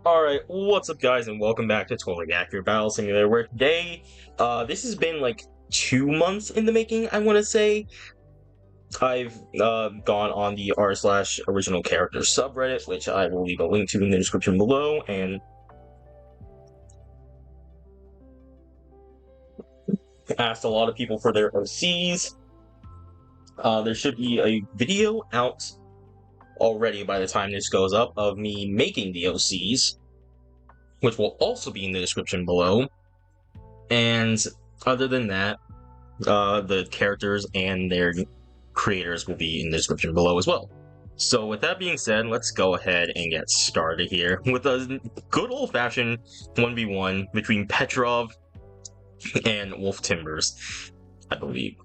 Alright, what's up guys, and welcome back to Totally Accurate Battle Simulator, where today, this has been like 2 months in the making, I want to say. I've gone on the r/OriginalCharacter subreddit, which I will leave a link to in the description below, and asked a lot of people for their OCs. There should be a video out already by the time this goes up of me making the OCs, which will also be in the description below. And other than that, the characters and their creators will be in the description below as well. So with that being said, let's go ahead and get started here with a good old-fashioned 1v1 between Petrov and Wolf Timbers, I believe.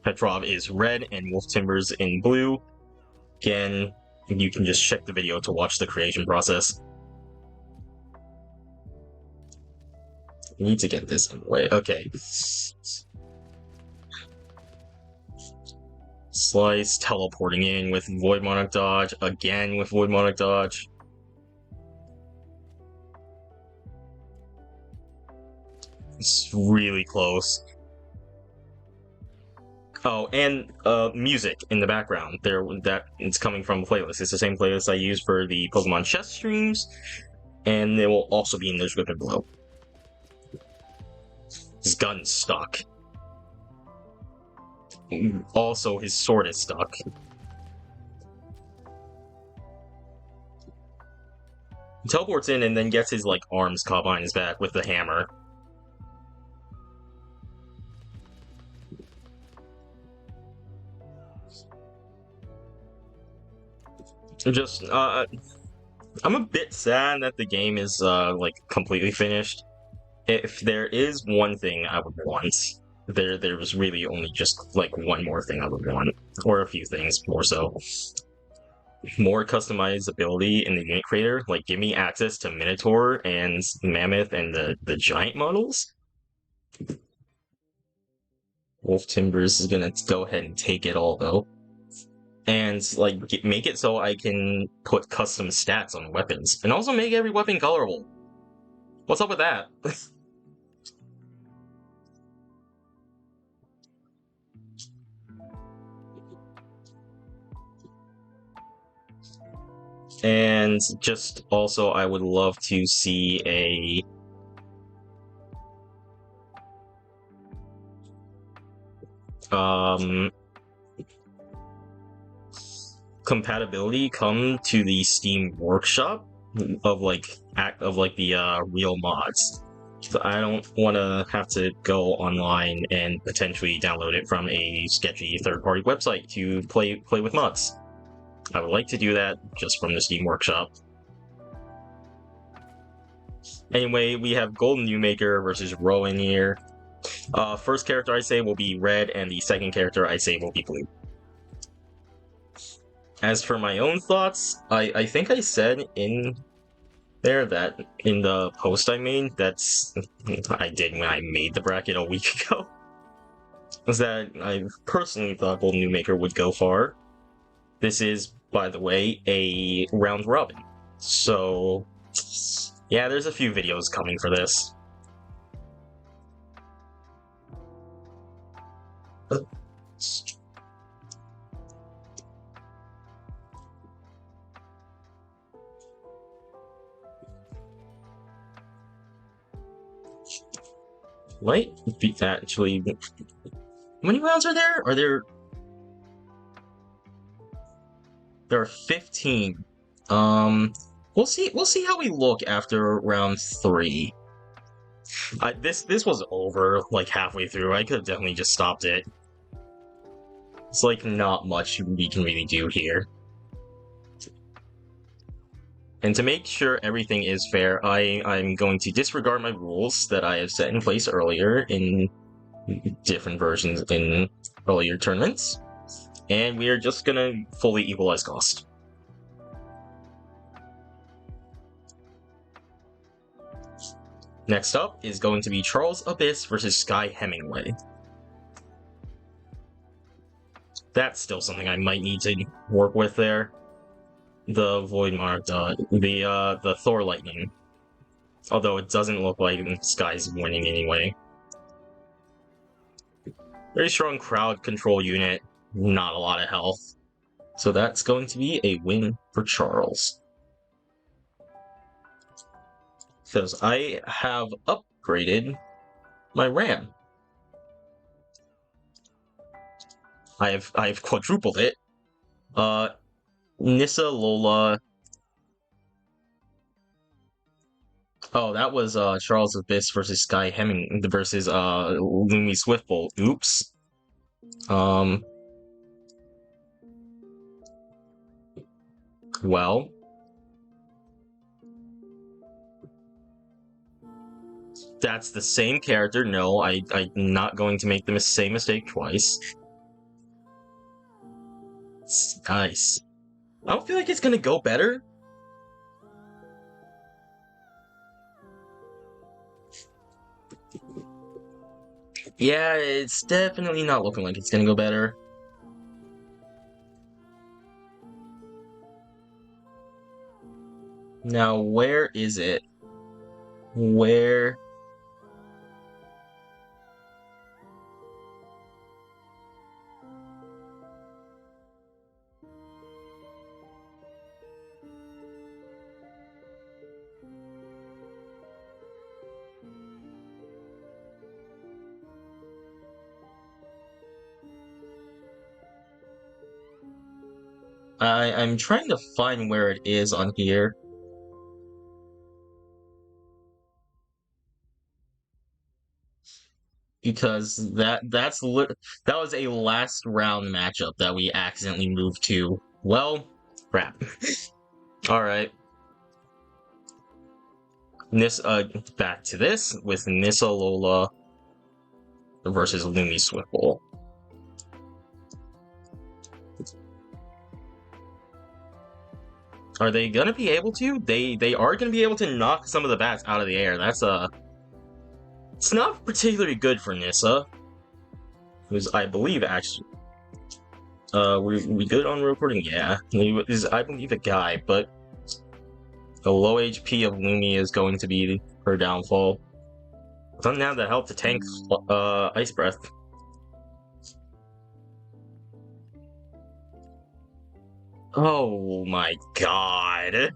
Petrov is red and Wolf Timbers in blue. Again, you can just check the video to watch the creation process. I need to get this in the way. Okay. Slice, teleporting in with Void Monarch dodge, again with Void Monarch dodge. It's really close. Oh, and music in the background. That it's coming from a playlist. It's the same playlist I use for the Pokemon chess streams, and it will also be in the description below. His gun's stuck. Also, his sword is stuck. He teleports in and then gets his like arms caught behind his back with the hammer. Just I'm a bit sad that the game is like completely finished. If there is one thing I would want, there was really only just like one more thing I would want, or a few things more so. More customizability in the unit creator, like give me access to Minotaur and Mammoth and the giant models. Wolf Timbers is gonna go ahead and take it all though. And like make it so I can put custom stats on weapons, and also make every weapon colorable. What's up with that? And just also, I would love to see a compatibility come to the Steam Workshop of the real mods. So I don't want to have to go online and potentially download it from a sketchy third-party website to play with mods. I would like to do that just from the Steam Workshop. Anyway, we have Golden New Maker versus Rowan here. First character I say will be red, and the second character I say will be blue. As for my own thoughts, I think I said in there that in the post I made, I did when I made the bracket a week ago, was that I personally thought Golden New Maker would go far. This is, by the way, a round robin. So, yeah, there's a few videos coming for this. Might be actually. How many rounds are there? There are 15. We'll see how we look after round 3. This was over like halfway through. I could have definitely just stopped it. It's like not much we can really do here. And to make sure everything is fair, I'm going to disregard my rules that I have set in place earlier in different versions in earlier tournaments. And we are just gonna fully equalize cost. Next up is going to be Charles Abyss versus Sky Hemingway. That's still something I might need to work with there. the Void Monarch, the Thor Lightning. Although it doesn't look like Sky's winning anyway. Very strong crowd control unit, not a lot of health. So that's going to be a win for Charles. Because I have upgraded my RAM. I've quadrupled it. Nissa, Lola. Oh, that was Charles Abyss versus Sky Hemming versus Lumi Swiftbolt. Oops. Well, that's the same character. No, I'm not going to make the same mistake twice. It's nice. I don't feel like it's gonna go better. Yeah, it's definitely not looking like it's gonna go better. Now, where is it? Where? I'm trying to find where it is on here. Because that was a last round matchup that we accidentally moved to. Well, crap. Alright. Back to this with Nissa Lola versus Lumi Swiftbolt. Are they gonna be able to? They are gonna be able to knock some of the bats out of the air. That's it's not particularly good for Nissa, who's I believe actually we good on recording? Yeah, he is I believe a guy, but the low HP of Lumi is going to be her downfall. Doesn't have the help to tank Ice Breath. Oh my god.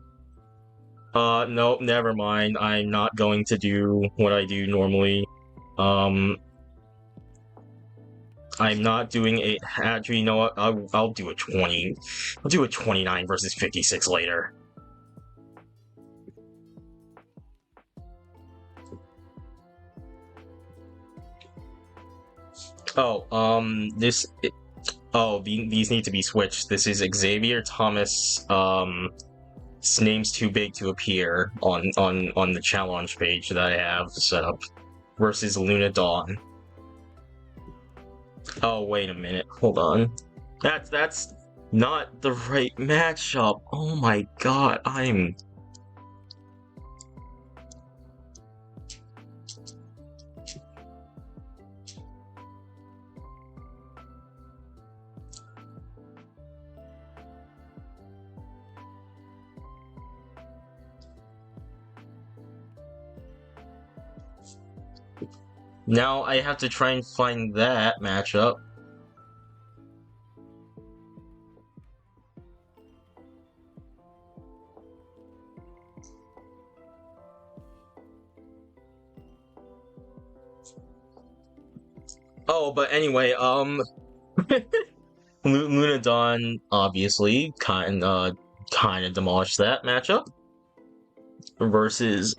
Nope, never mind. I'm not going to do what I do normally. I'm not doing a... Actually, you know what? I'll do a 20. I'll do a 29 versus 56 later. Oh, these need to be switched. This is Xavier Thomas, his name's too big to appear on the challenge page that I have set up, versus Luna Dawn. Oh, wait a minute. Hold on. That's not the right matchup. Oh my god, I'm... Now I have to try and find that matchup. Oh, but anyway, Luna Dawn obviously kind of demolished that matchup versus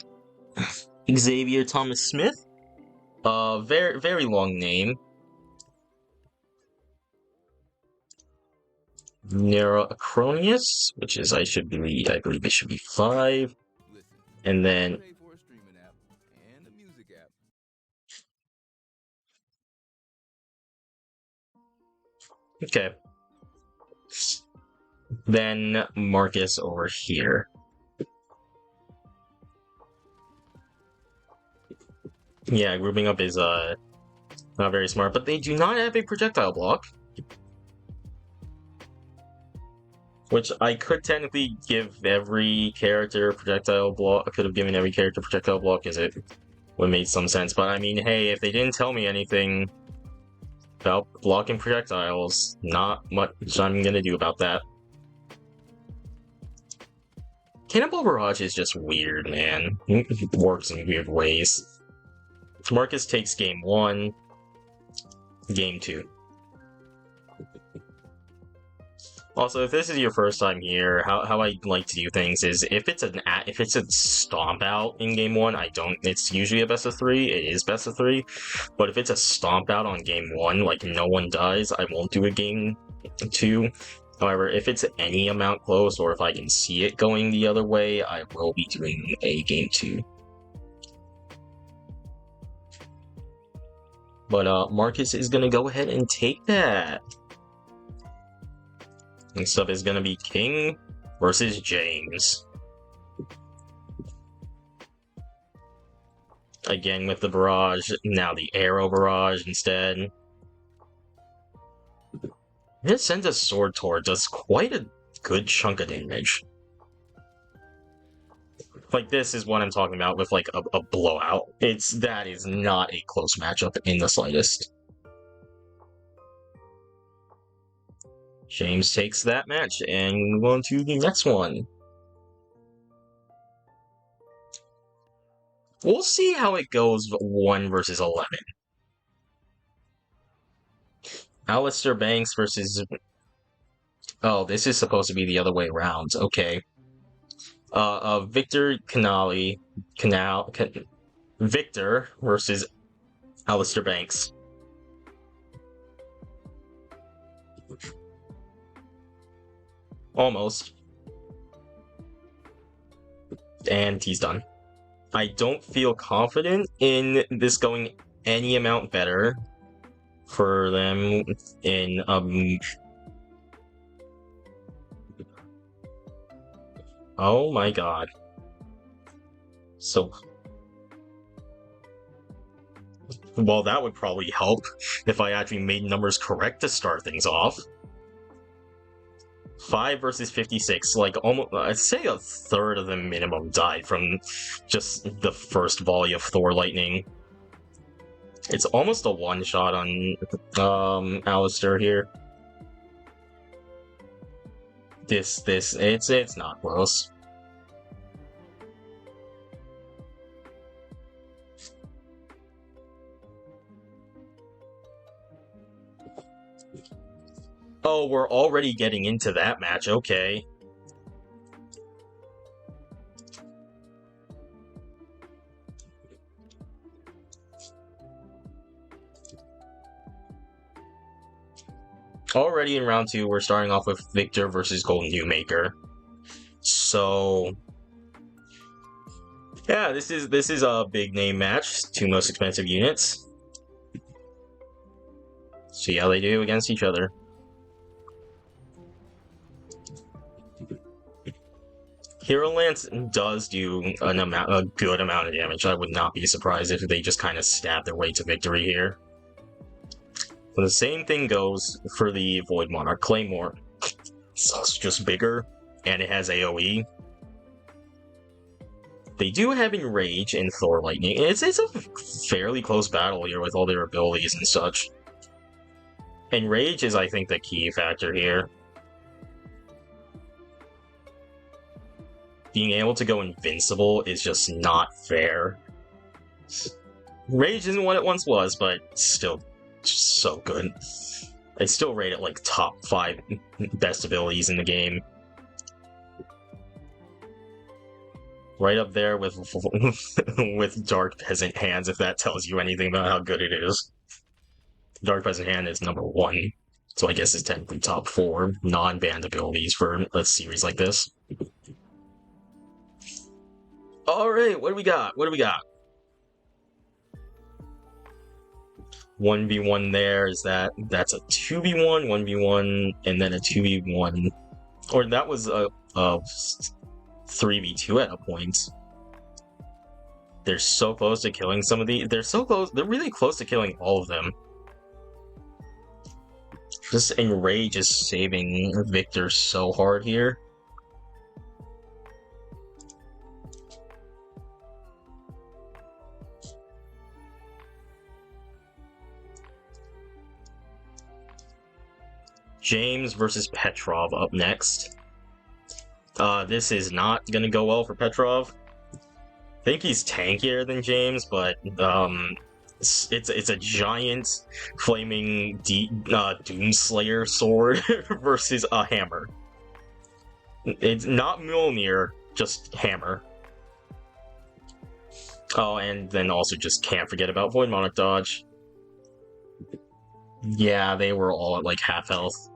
Xavier Thomas Smith. Very long name. Neuroacronius, which is I believe it should be 5. And then okay. Then Marcus over here. Yeah, grouping up is not very smart, but they do not have a projectile block. Which I could technically give every character projectile block. I could have given every character projectile block, as it would make some sense. But I mean, hey, if they didn't tell me anything about blocking projectiles, not much I'm gonna do about that. Cannonball Barrage is just weird, man. It works in weird ways. Marcus takes game 1, game 2. Also, if this is your first time here, how I like to do things is if it's a stomp out in game 1, it's usually a best of 3. It is best of 3, but if it's a stomp out on game 1, like no one dies, I won't do a game 2. However, if it's any amount close, or if I can see it going the other way, I will be doing a game 2. But Marcus is gonna go ahead and take that. Next up is gonna be King versus James. Again with the barrage, now the arrow barrage instead. It sends a sword toward does quite a good chunk of damage. Like, this is what I'm talking about with like a blowout. That is not a close matchup in the slightest. James takes that match, and we move on to the next one. We'll see how it goes 1 versus 11. Alistair Banks versus... Oh, this is supposed to be the other way around. Okay. Victor Victor versus Alistair Banks. Almost. And he's done. I don't feel confident in this going any amount better for them in oh my god. So, well, that would probably help if I actually made numbers correct to start things off. 5 versus 56, like almost, I'd say a third of the minimum died from just the first volley of Thor Lightning. It's almost a one-shot on Alistair here. It's not close. Oh, we're already getting into that match, okay. Already in round 2, we're starting off with Victor versus Golden Newmaker. So, yeah, this is a big name match. 2 most expensive units. See how they do against each other. Hero Lance does do a good amount of damage. I would not be surprised if they just kind of stab their way to victory here. But the same thing goes for the Void Monarch Claymore. So it's just bigger, and it has AoE. They do have Enrage in Thor Lightning. It's a fairly close battle here with all their abilities and such. Enrage is, I think, the key factor here. Being able to go invincible is just not fair. Rage isn't what it once was, but still so good. I still rate it like top 5 best abilities in the game. Right up there with with Dark Peasant Hands, if that tells you anything about how good it is. Dark Peasant Hand is number 1, so I guess it's technically top 4 non-banned abilities for a series like this. Alright, what do we got? 1v1 there, that's a 2v1, 1v1, and then a 2v1. Or that was a 3v2 at a point. They're so close to killing some of they're so close, they're really close to killing all of them. This Enrage is saving Victor so hard here. James versus Petrov up next. This is not gonna go well for Petrov. I think he's tankier than James, but it's a giant flaming Doomslayer sword versus a hammer. It's not Mjolnir, just hammer. Oh, and then also just can't forget about Void Monarch dodge. Yeah, they were all at like half health.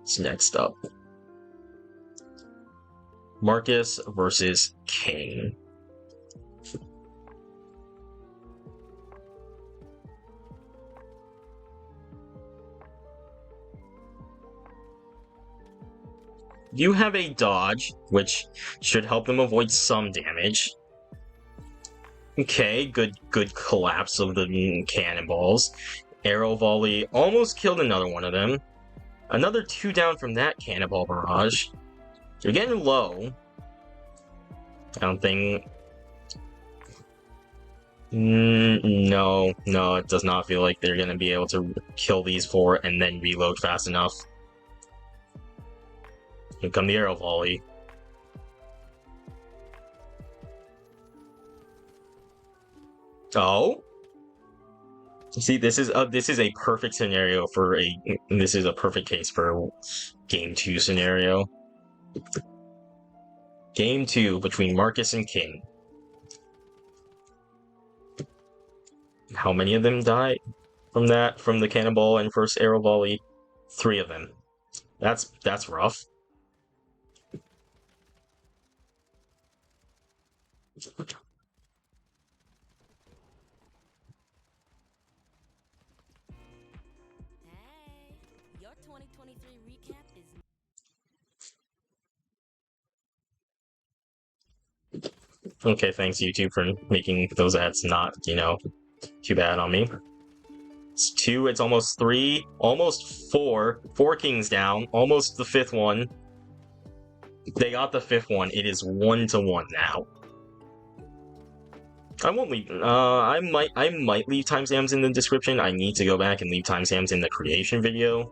So next up, Marcus versus King. You have a dodge, which should help them avoid some damage. Okay, good collapse of the cannonballs. Arrow volley almost killed another one of them. Another 2 down from that cannonball barrage. You're getting low. I don't think... No, it does not feel like they're going to be able to kill these 4 and then reload fast enough. Here come the arrow volley. Oh? See, this is a perfect scenario for this is a perfect case for a game 2 scenario. Game 2 between Marcus and King. How many of them died from that? From the cannonball and first arrow volley? 3 of them. That's rough. Your 2023 recap is... Okay, thanks YouTube for making those ads not, too bad on me. It's 2, it's almost 3, almost 4. 4 kings down, almost the 5th one. They got the 5th one. It is 1-1 now. I won't leave. I might leave timestamps in the description. I need to go back and leave timestamps in the creation video.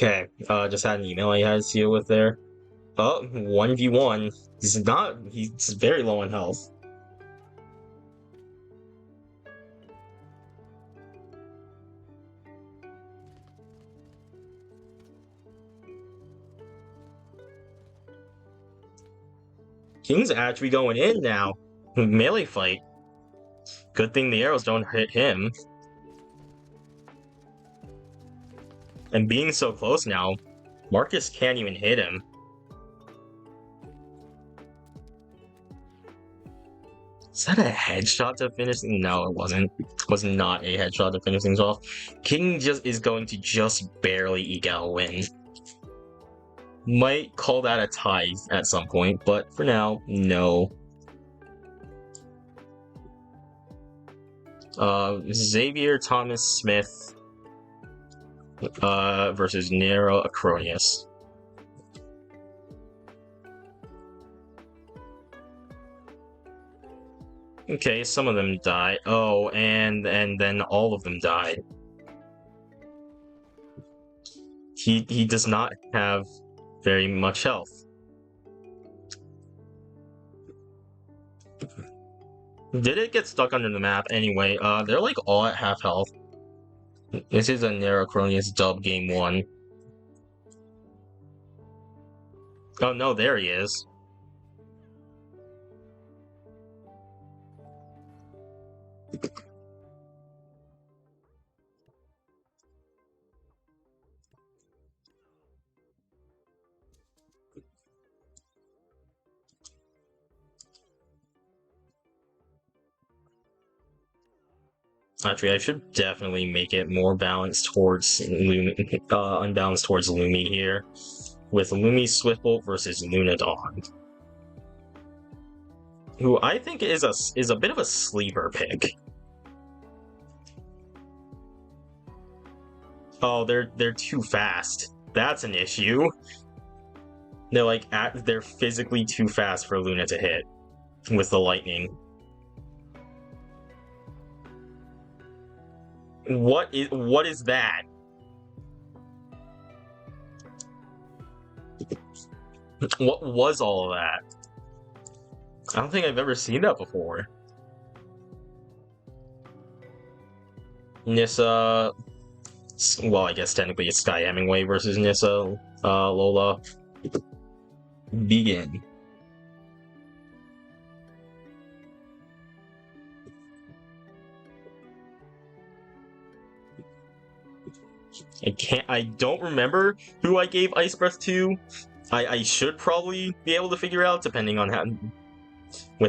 Okay, just had an email I had to deal with there. 1v1. He's very low in health. King's actually going in now. Melee fight. Good thing the arrows don't hit him. And being so close now, Marcus can't even hit him. Is that a headshot to finish? No, it wasn't. It was not a headshot to finish things off. King is going to just barely eke out a win. Might call that a tie at some point, but for now, no. Xavier Thomas Smith versus Nero Acronius. Okay, some of them died. Oh, and then all of them died. He does not have very much health. Did it get stuck under the map? Anyway, they're like all at half health. This is a Nerocronius dub game 1. Oh no, there he is. Actually, I should definitely make it more balanced towards unbalanced towards Lumi here, with Lumi Swiftbolt versus Lunadon, who I think is a bit of a sleeper pick. Oh, they're too fast. That's an issue. They're physically too fast for Luna to hit with the lightning. What is that? What was all of that? I don't think I've ever seen that before. Nissa, well, I guess technically it's Sky Hemingway versus Nissa, Lola. Begin. I don't remember who I gave Ice Breath to. I should probably be able to figure out, depending on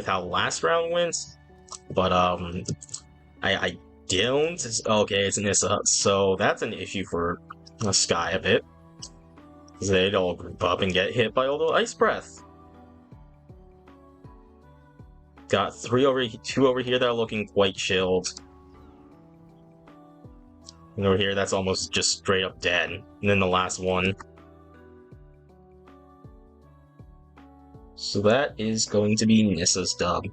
how last round went. But I don't. Okay, it's Nissa, so that's an issue for Sky a bit. They'd all group up and get hit by all the Ice Breath. Got two over here that are looking quite chilled. And over here, that's almost just straight up dead. And then the last one. So that is going to be Nissa's dub.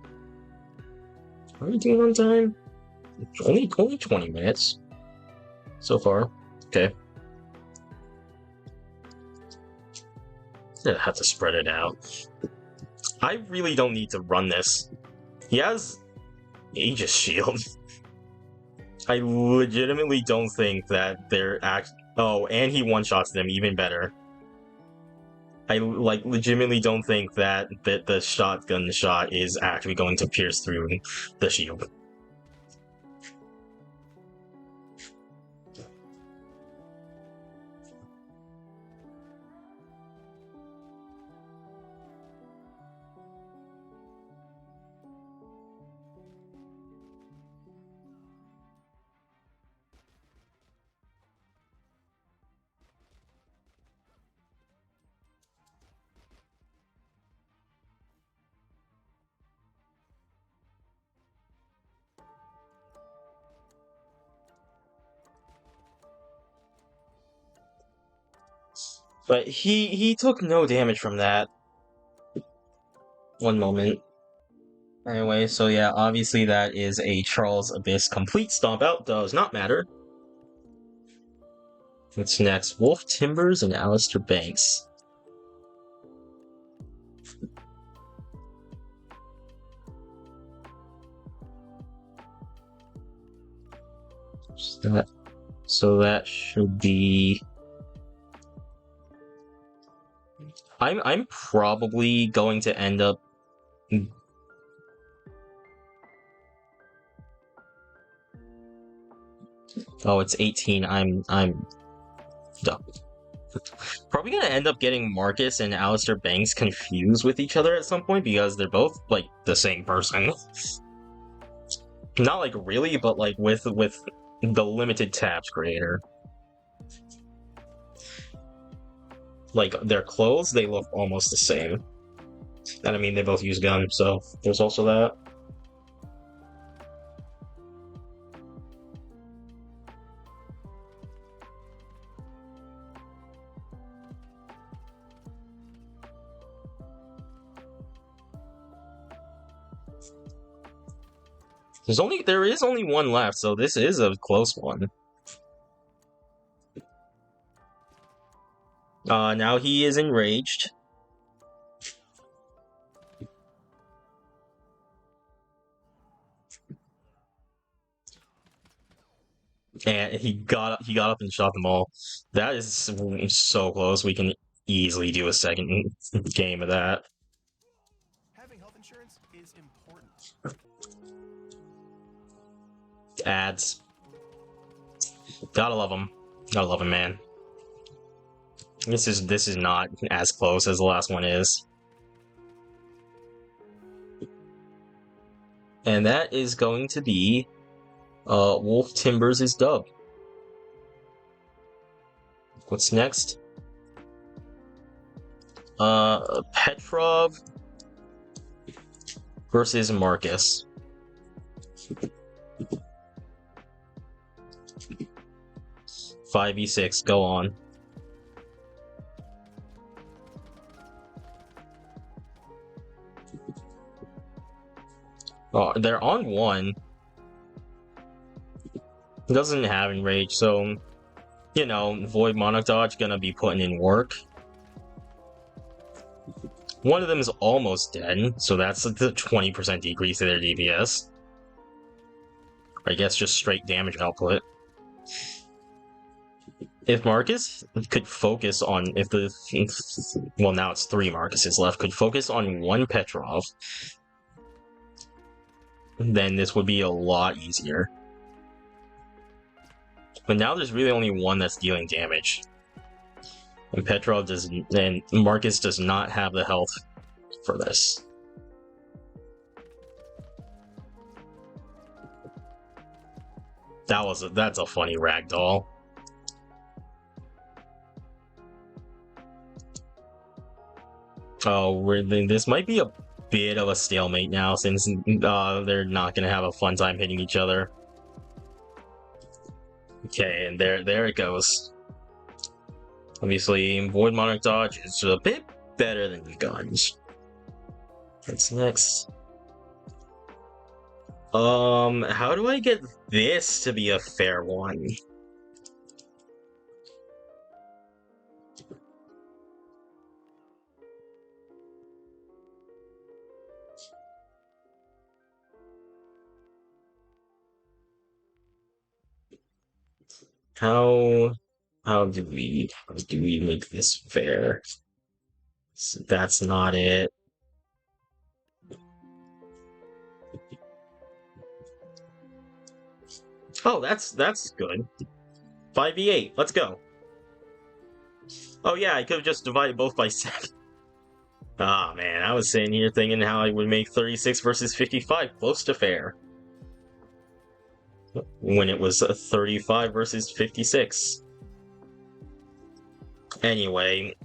How are we doing on time? Only 20 minutes so far. Okay. I have to spread it out. I really don't need to run this. He has Aegis Shield. I legitimately don't think that they're oh, and he one-shots them, even better. I legitimately don't think that the shotgun shot is actually going to pierce through the shield. But he took no damage from that. One moment. Anyway, so yeah, obviously that is a Charles Abyss complete stomp out. Does not matter. What's next? Wolf Timbers and Alistair Banks. So that should be. I'm probably going to end up. Oh, it's 18. I'm dumb. Probably gonna end up getting Marcus and Alistair Banks confused with each other at some point because they're both like the same person. Not like really, but like with the limited tabs creator. Like their clothes, they look almost the same. And I mean, they both use guns, so there's also that. There is only one left, so this is a close one. Now he is enraged. And he got up and shot them all. That is so close. We can easily do a second game of that. Having health insurance is important. Ads. Gotta love them. Gotta love them, man. This is not as close as the last one is. And that is going to be Wolf Timbers is dub. What's next? Petrov versus Marcus. 5v6, go on. Oh, they're on 1. Doesn't have Enrage, so, you know, Void Monarch Dodge gonna be putting in work. One of them is almost dead, so that's the 20% decrease to their DPS. I guess just straight damage output. If Marcus could focus on, well, now it's 3 Marcuses left, could focus on 1 Petrov, then this would be a lot easier. But now there's really only 1 that's dealing damage. And and Marcus does not have the health for this. That's a funny ragdoll. Oh, this might be a bit of a stalemate now, since they're not gonna have a fun time hitting each other. Okay, and there it goes. Obviously, Void Monarch Dodge is a bit better than the guns. What's next? How do I get this to be a fair one? How do we make this fair? That's not it. Oh, that's good. 5v8, let's go. Oh yeah, I could have just divided both by 7. Ah man, I was sitting here thinking how I would make 36 versus 55 close to fair. When it was 35 versus 56. Anyway,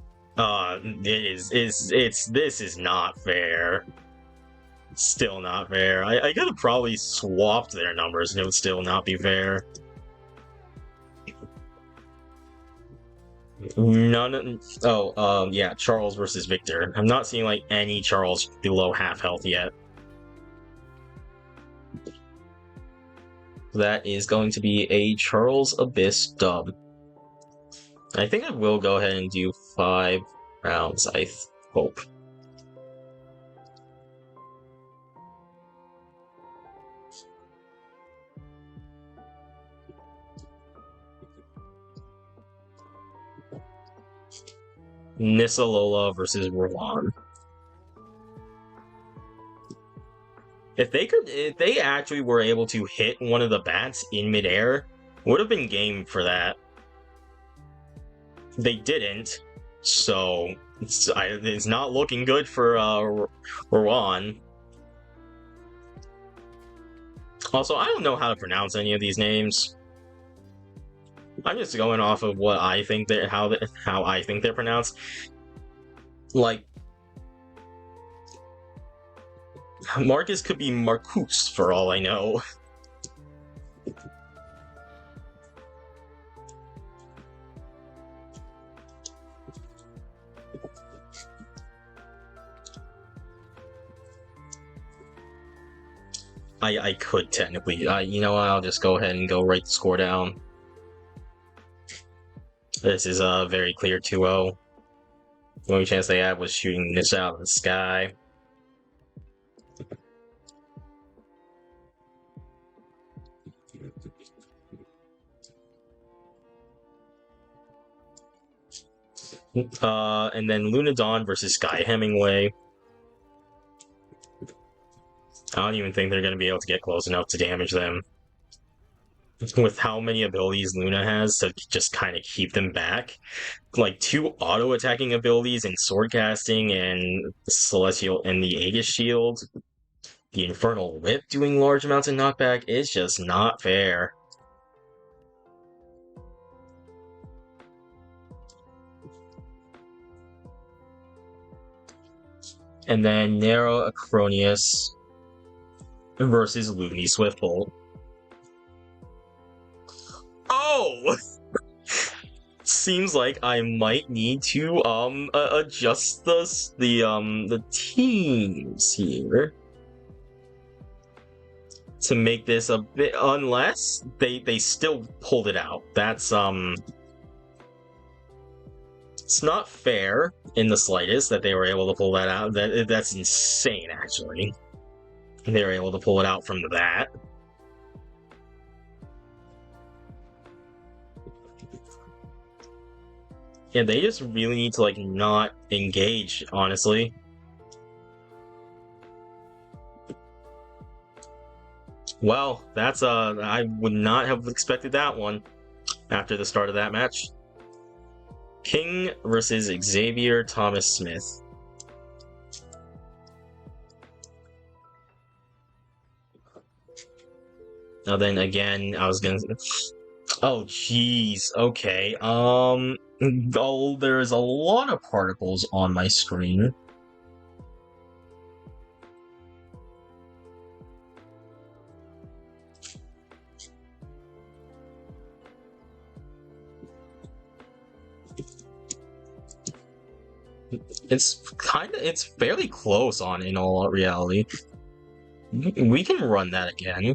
this is not fair. Still not fair. I could have probably swapped their numbers and it would still not be fair. Yeah, Charles versus Victor. I'm not seeing like any Charles below half health yet. That is going to be a Charles Abyss dub. I think I will go ahead and do 5 rounds, I hope. Nisalola versus Rowan. If they actually were able to hit one of the bats in midair, would have been game for that. They didn't, so it's not looking good for Rowan. Also, I don't know how to pronounce any of these names. I'm just going off of what I think how I think they're pronounced. Like, Marcus could be Marcus for all I know. I could technically, you know what, I'll just go ahead and go write the score down. This is a very clear 2-0. The only chance they had was shooting this out of the sky. And then Luna Dawn versus Sky Hemingway. I don't even think they're going to be able to get close enough to damage them. With how many abilities Luna has to just kind of keep them back. Like 2 auto-attacking abilities in Sword Casting and Celestial and the Aegis Shield. The Infernal Whip doing large amounts of knockback is just not fair. And then Narrow Acronius versus Looney Swiftbolt. Oh! Seems like I might need to adjust the teams here to make this a bit, unless they still pulled it out. That's it's not fair in the slightest that they were able to pull that out. That's insane, actually. They were able to pull it out from that. Yeah, they just really need to, like, not engage, honestly. Well, that's, I would not have expected that one after the start of that match. King versus Xavier Thomas Smith. Now then, again, I was gonna... Oh, jeez. Okay. Oh, there's a lot of particles on my screen. It's fairly close in all reality. We can run that again.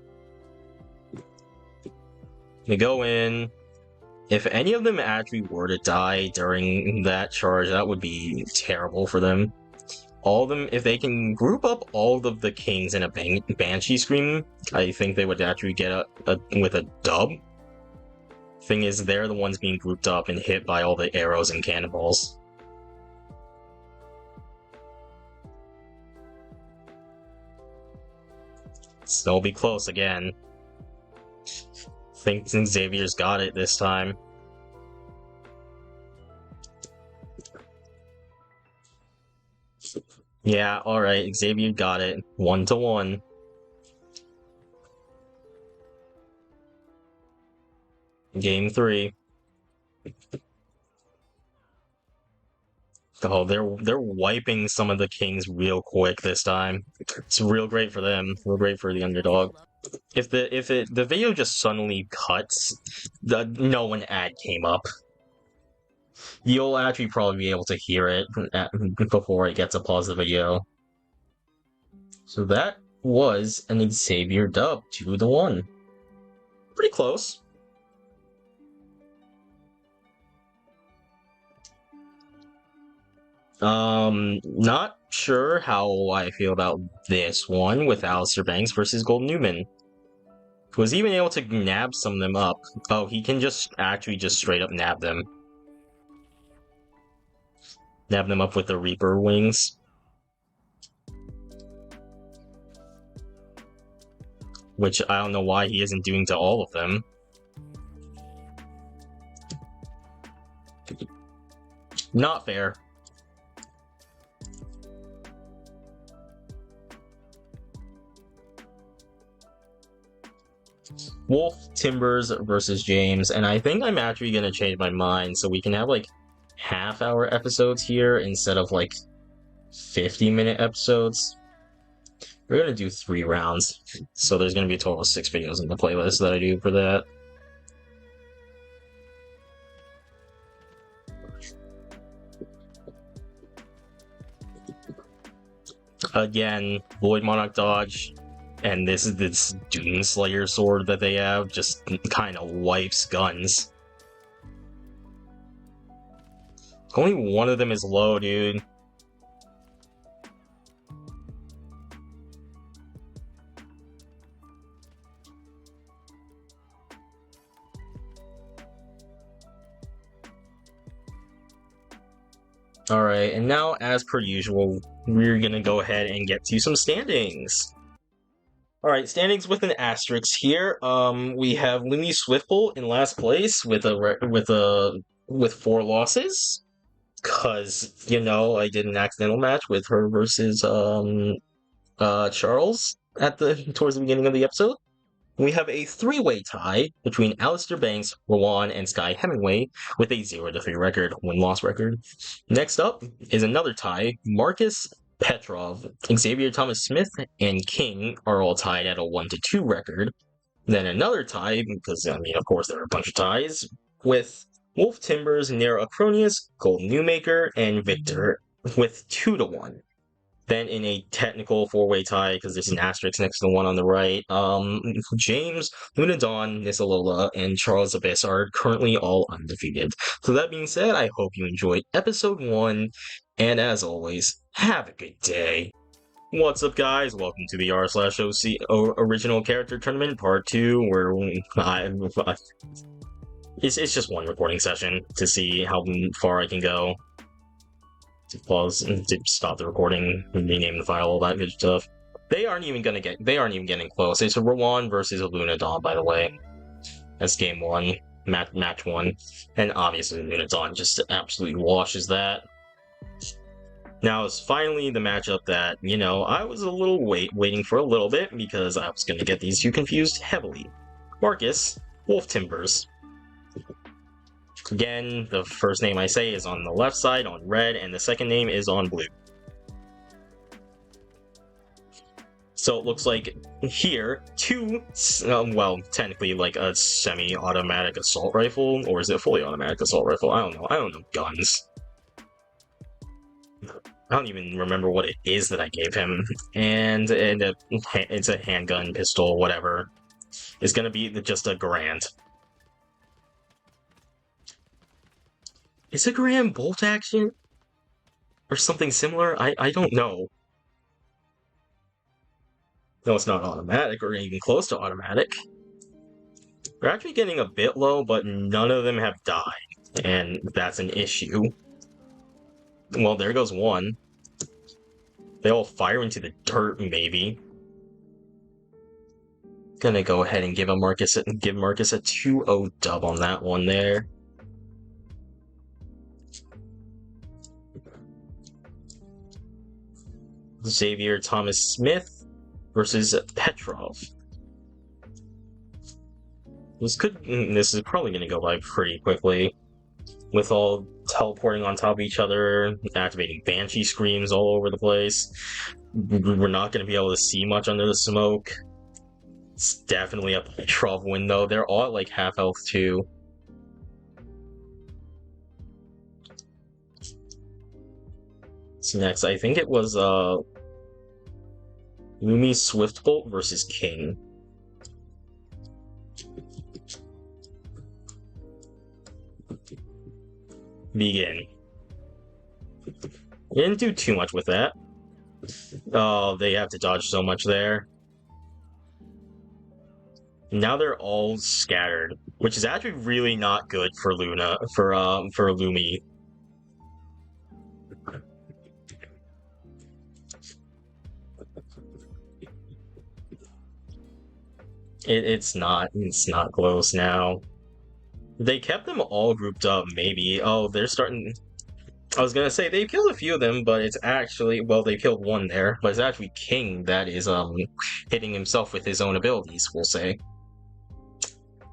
We go in. If any of them actually were to die during that charge, that would be terrible for them. All of them, if they can group up all of the kings in a Banshee Scream, I think they would actually get with a dub. Thing is, they're the ones being grouped up and hit by all the arrows and cannonballs. Still be close again. Think Xavier's got it this time. Yeah, alright, Xavier got it. 1-1. Game 3. Oh, they're wiping some of the kings real quick this time. It's real great for them. Real great for the underdog. If the video just suddenly cuts, no one ad came up. You'll actually probably be able to hear it before it gets to pause the video. So that was an Xavier dub, 2-1. Pretty close. Not sure how I feel about this one with Alistair Banks versus Golden Newman. Was even able to nab some of them up. Oh, he can just straight up nab them. Nab them up with the Reaper wings. Which I don't know why he isn't doing to all of them. Not fair. Wolf, Timbers versus James, and I think I'm actually gonna change my mind so we can have like half-hour episodes here instead of like 50-minute episodes. We're gonna do 3 rounds, so there's gonna be a total of 6 videos in the playlist that I do for that. Again, Void Monarch dodge, and this Doom Slayer sword that they have just kind of wipes guns. Only one of them is low, dude. Alright, and now, as per usual, we're gonna go ahead and get to some standings. Alright, standings with an asterisk here. We have Looney Swiftbolt in last place with 4 losses. Cause, you know, I did an accidental match with her versus Charles. towards the beginning of the episode. We have a three-way tie between Alistair Banks, Rowan, and Sky Hemingway with a 0-3 record, win-loss record. Next up is another tie. Marcus Petrov, Xavier Thomas Smith, and King are all tied at a 1-2 record. Then another tie, because, of course, there are a bunch of ties, with Wolf Timbers, Nero Acronius, Gold Newmaker, and Victor with 2-1. Then in a technical four-way tie, because there's an asterisk next to the one on the right, James, Luna Dawn, Nisalola, and Charles Abyss are currently all undefeated. So that being said, I hope you enjoyed episode 1, and as always, have a good day. What's up, guys? Welcome to the r/OC Original Character Tournament Part 2, where it's just one recording session to see how far I can go. To pause and to stop the recording, rename the file, all that good stuff. They aren't even getting close. It's a Rowan versus a Luna Dawn, by the way. That's game 1, match 1, and obviously Luna Dawn just absolutely washes that. Now it's finally the matchup that, I was a little waiting for a little bit because I was gonna get these two confused heavily. Marcus, Wolf Timbers. Again, the first name I say is on the left side on red, and the second name is on blue. So it looks like here, two, technically like a semi-automatic assault rifle, or is it a fully automatic assault rifle? I don't know guns. I don't even remember what it is that I gave him, and it's a handgun, pistol, whatever. It's gonna be just a Garand. Is a Garand bolt action? Or something similar? I don't know. No, it's not automatic or even close to automatic. We're actually getting a bit low, but none of them have died, and that's an issue. Well, there goes one. They all fire into the dirt, maybe. Gonna go ahead and give Marcus a 2-0 dub on that one there. Xavier Thomas Smith versus Petrov. This is probably going to go by pretty quickly, with all teleporting on top of each other, activating Banshee screams all over the place. We're not going to be able to see much under the smoke. It's definitely a Petrov win, though. They're all at like half health too. So next, I think it was Lumi Swiftbolt versus King. Begin. Didn't do too much with that. Oh, they have to dodge so much there. Now they're all scattered, which is actually really not good for Lumi. It's not close now. They kept them all grouped up, maybe. Oh, they're starting... I was gonna say, they've killed a few of them, but it's actually... Well, they killed one there, but it's actually King that is, hitting himself with his own abilities, we'll say.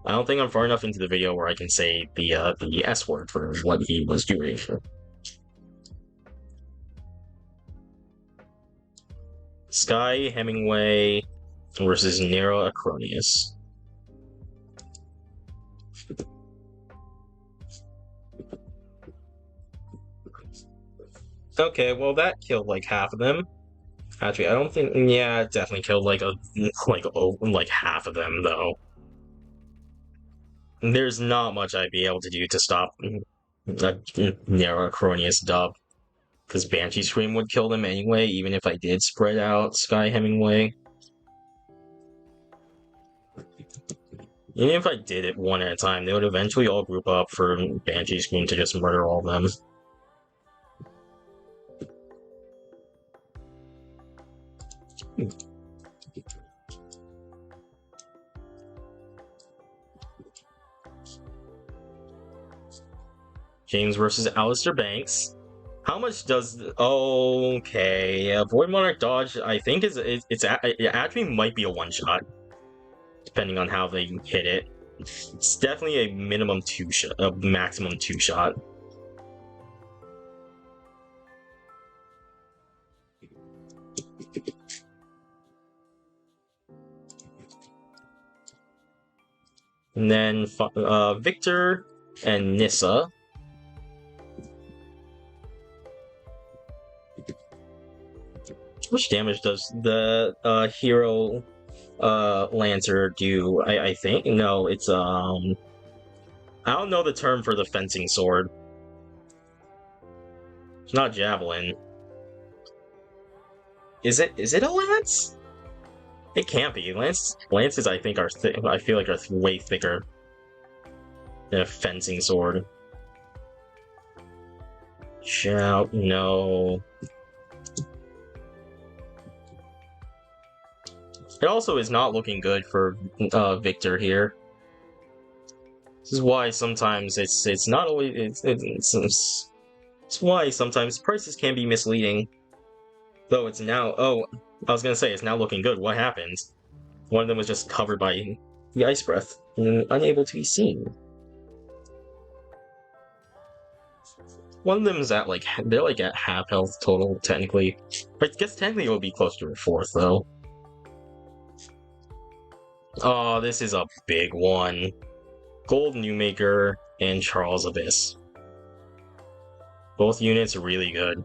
I don't think I'm far enough into the video where I can say the S word for what he was doing. Sky Hemingway versus Nero Acronius. Okay, well that killed like half of them. Actually, I don't think. Yeah, it definitely killed like half of them though. There's not much I'd be able to do to stop a Nero Acronius dub, because Banshee Scream would kill them anyway, even if I did spread out Sky Hemingway. Even if I did it one at a time, they would eventually all group up for Banshee Scream to just murder all of them. James versus Alistair Banks. How How much does... Okay, Void Monarch dodge, I think it actually might be a one-shot, depending on how they hit it. It's definitely a minimum two-shot, a maximum two-shot. And then Victor and Nissa. How much damage does the hero Lancer do? I think no, it's I don't know the term for the fencing sword. It's not javelin. Is it a lance? It can't be. Lances I think are I feel like are way thicker than a fencing sword. Shout no. It also is not looking good for Victor here. This is why sometimes it's not always it's why sometimes prices can be misleading. Though it's now I was gonna say it's now looking good. What happened? One of them was just covered by the ice breath and unable to be seen. One of them is at they're like at half health total technically. But I guess technically it would be close to a fourth though. Oh, this is a big one. Gold Newmaker and Charles Abyss. Both units are really good.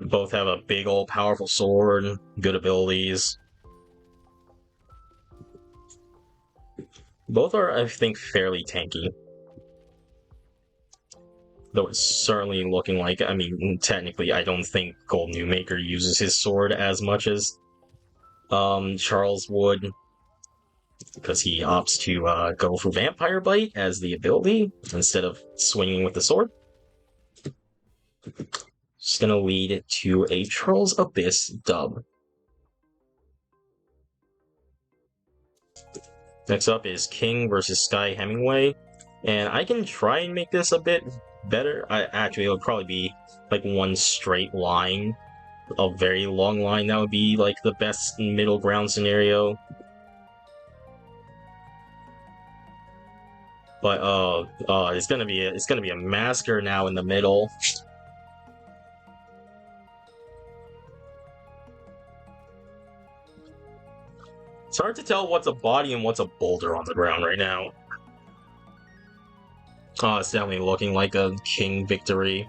Both have a big old powerful sword, good abilities. Both are, I think, fairly tanky. Though it's certainly looking like, I mean, technically, I don't think Gold Newmaker uses his sword as much as Charles would, because he opts to go for Vampire Bite as the ability instead of swinging with the sword. Just gonna lead to a Charles Abyss dub. Next up is King versus Sky Hemingway, and I can try and make this a bit better. Actually, it would probably be like one straight line, a very long line. That would be like the best middle ground scenario. But it's gonna be a massacre now in the middle. It's hard to tell what's a body and what's a boulder on the ground right now. Oh, it's definitely looking like a King victory.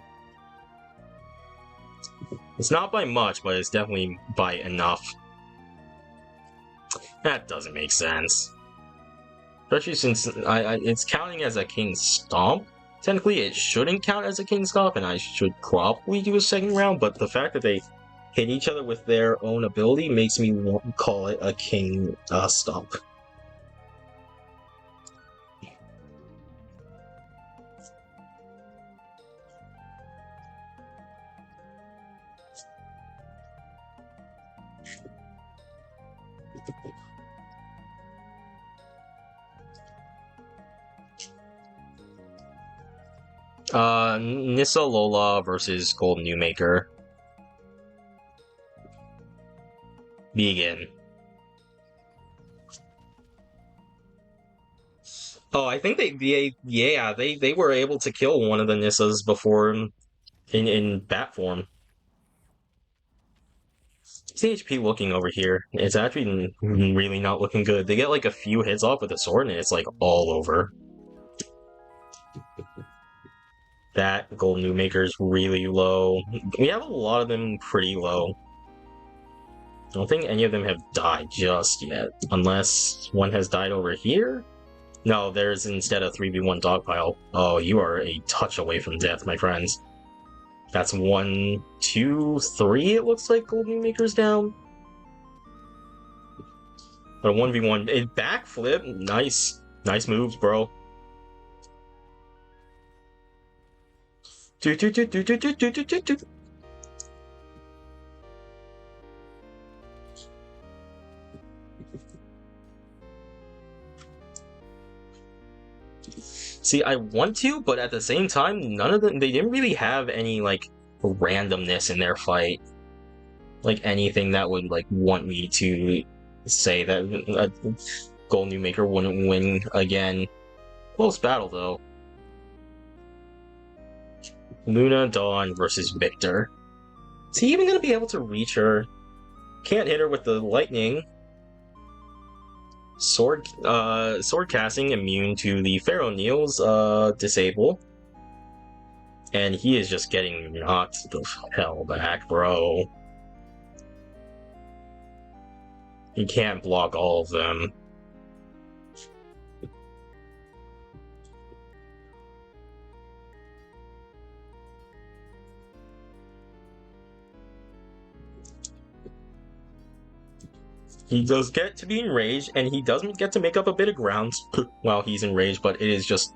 It's not by much, but it's definitely by enough. That doesn't make sense. Especially since it's counting as a King Stomp. Technically, it shouldn't count as a King Stomp, and I should probably do a second round, but the fact that they hit each other with their own ability makes me call it a King Stomp. Nissa Lola versus Gold Newmaker. Begin. Oh, I think they were able to kill one of the Nissas before in bat form. CHP looking over here. It's actually really not looking good. They get like a few hits off with the sword and it's like all over. That Gold Newmaker is really low. We have a lot of them pretty low. I don't think any of them have died just yet. Unless one has died over here? No, there's instead a 3v1 dogpile. Oh, you are a touch away from death, my friends. That's 1, 2, 3, it looks like Gold Newmaker's down. But a 1v1, it backflip, nice. Nice moves, bro. Do. See, I want to, but at the same time, none of them, they didn't really have any, like, randomness in their fight. Like, anything that would, like, want me to say that a Gold New Maker wouldn't win again. Close battle, though. Luna Dawn versus Victor. Is he even gonna be able to reach her? Can't hit her with the lightning. Sword casting immune to the Pharaoh Neil's disable. And he is just getting knocked the hell back, bro. He can't block all of them. He does get to be enraged, and he doesn't get to make up a bit of ground while he's enraged, but it is just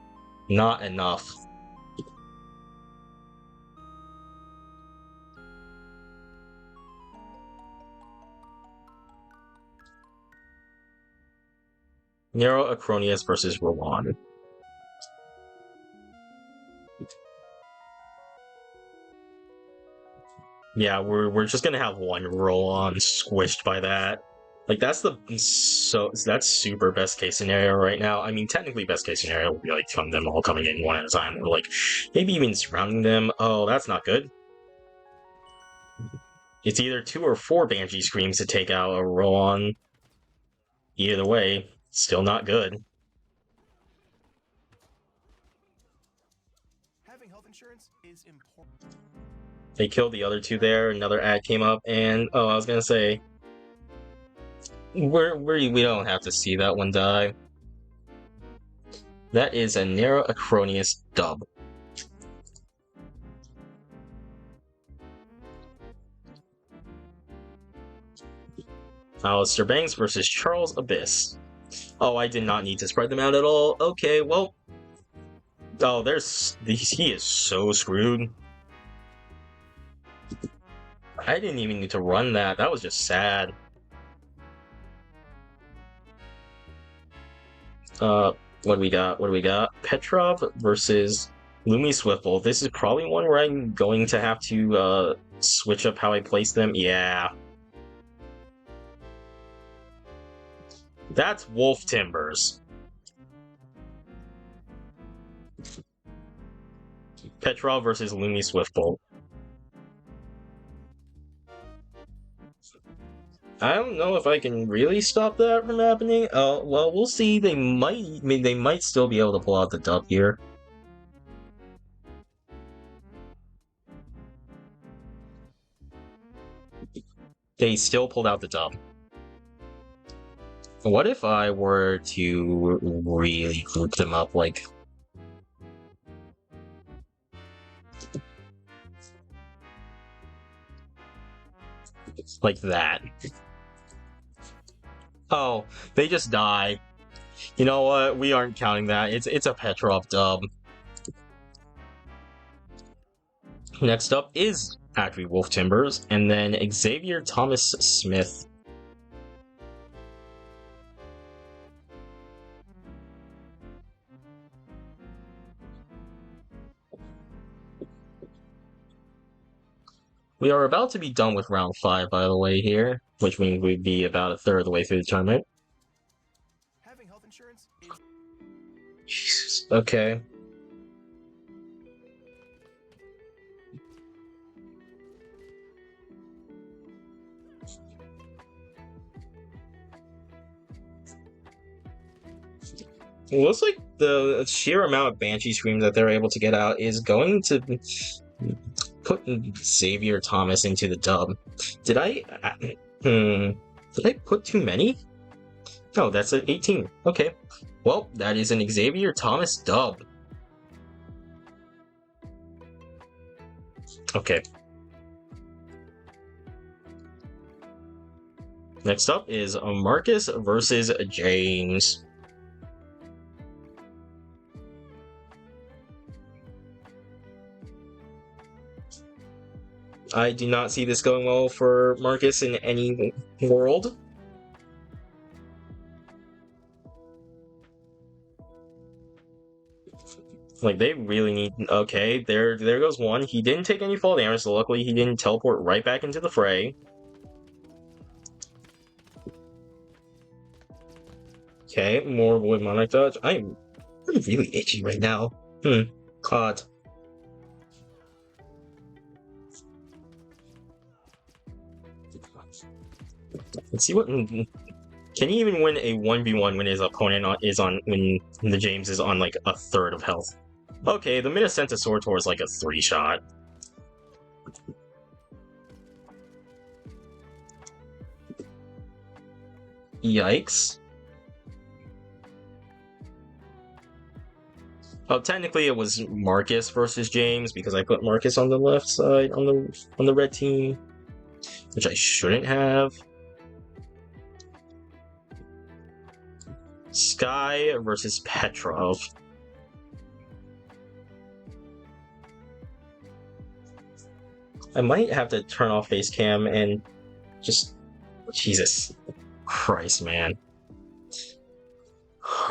not enough. Nero Acronius versus Rowan. Yeah, we're just gonna have one Rowan squished by that. Like that's super best case scenario right now. I mean, technically best case scenario would be like them all coming in one at a time, or like maybe even surrounding them. Oh, that's not good. It's either 2 or 4 Banshee Screams to take out a Rowan. Either way, still not good. Having health insurance is important. They killed the other 2 there. Another ad came up, and oh, I was gonna say, we don't have to see that one die. That is a Nero Acronius dub. Alistair Banks versus Charles Abyss. Oh, I did not need to spread them out at all. Okay, well. Oh, he is so screwed. I didn't even need to run that. That was just sad. What do we got? What do we got? Petrov versus Lumi Swiftble. This is probably one where I'm going to have to switch up how I place them. Yeah. That's Wolf Timbers. Petrov versus Lumi Swiftbolt. I don't know if I can really stop that from happening. Well, we'll see. They might still be able to pull out the dub here. They still pulled out the dub. What if I were to really group them up like that? Oh, they just die. You know what? We aren't counting that. It's a Petrov dub. Next up is actually Wolf Timbers, and then Xavier Thomas Smith. We are about to be done with round 5, by the way, here, which means we'd be about a third of the way through the tournament. Having health insurance is... Jesus. Okay. It looks like the sheer amount of Banshee Screams that they're able to get out is going to put Xavier Thomas into the dub. Did I put too many? Oh, that's an 18. Okay. Well, that is an Xavier Thomas dub. Okay. Next up is Marcus versus James. I do not see this going well for Marcus in any world. Like, they really need... Okay, there goes one. He didn't take any fall damage, so luckily he didn't teleport right back into the fray. Okay, more Void Monarch dodge. I'm really itchy right now. God. Let's see what... Can he even win a 1v1 when his opponent is on... when the James is on, like, a third of health? Okay, the Minnesenta Sortor is like a 3-shot. Yikes. Oh, technically it was Marcus versus James because I put Marcus on the left side on the red team, which I shouldn't have. Sky versus Petrov. I might have to turn off face cam and just... Jesus Christ, man.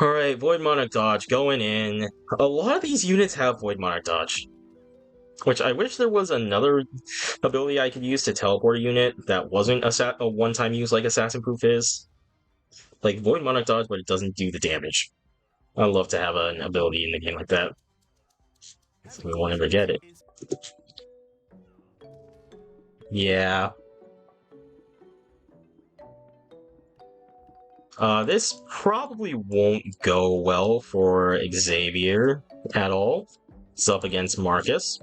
Alright, Void Monarch dodge going in. A lot of these units have Void Monarch dodge, which I wish there was another ability I could use to teleport a unit that wasn't a one-time use like Assassin Proof is. Like Void Monarch dodge, but it doesn't do the damage. I'd love to have an ability in the game like that. So we won't ever get it. Yeah. This probably won't go well for Xavier at all. It's up against Marcus.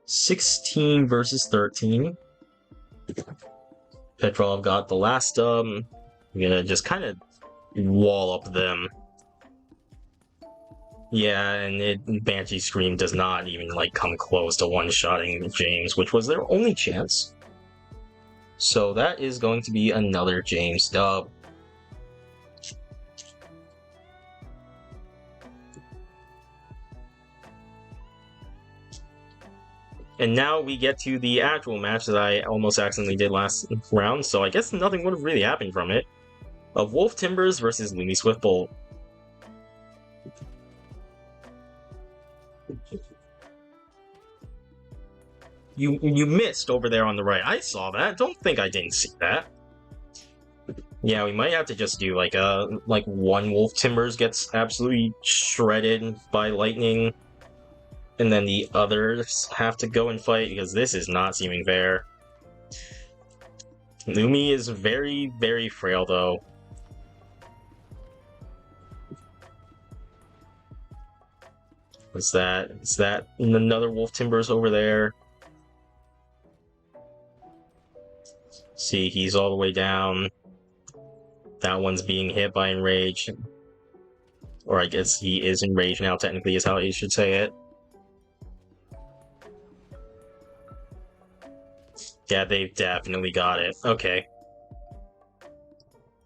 16 versus 13. Petrov got the last I'm gonna just kind of wall up them. Yeah, and Banshee Scream does not even like come close to one-shotting James, which was their only chance. So that is going to be another James dub. And now we get to the actual match that I almost accidentally did last round, so I guess nothing would have really happened from it. Of Wolf Timbers versus Lumi Swiftbolt. You missed over there on the right. I saw that. Don't think I didn't see that. Yeah, we might have to just do like one Wolf Timbers gets absolutely shredded by lightning, and then the others have to go and fight because this is not seeming fair. Lumi is very, very frail though. What's that? Is that another Wolf Timbers over there? See, he's all the way down. That one's being hit by Enrage. Or I guess he is Enraged now, technically, is how you should say it. Yeah, they've definitely got it. Okay.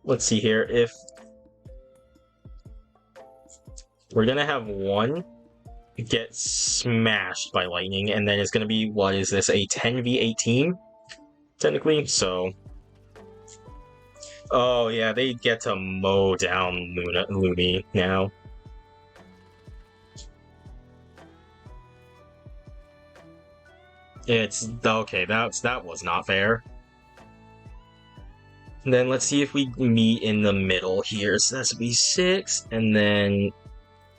Let's see here. If we're gonna have one get smashed by lightning, and then it's gonna be, what is this, a 10v18? Technically, so... Oh yeah, they get to mow down Lumi now. It's... okay, that was not fair. And then let's see if we meet in the middle here. So that's be 6, and then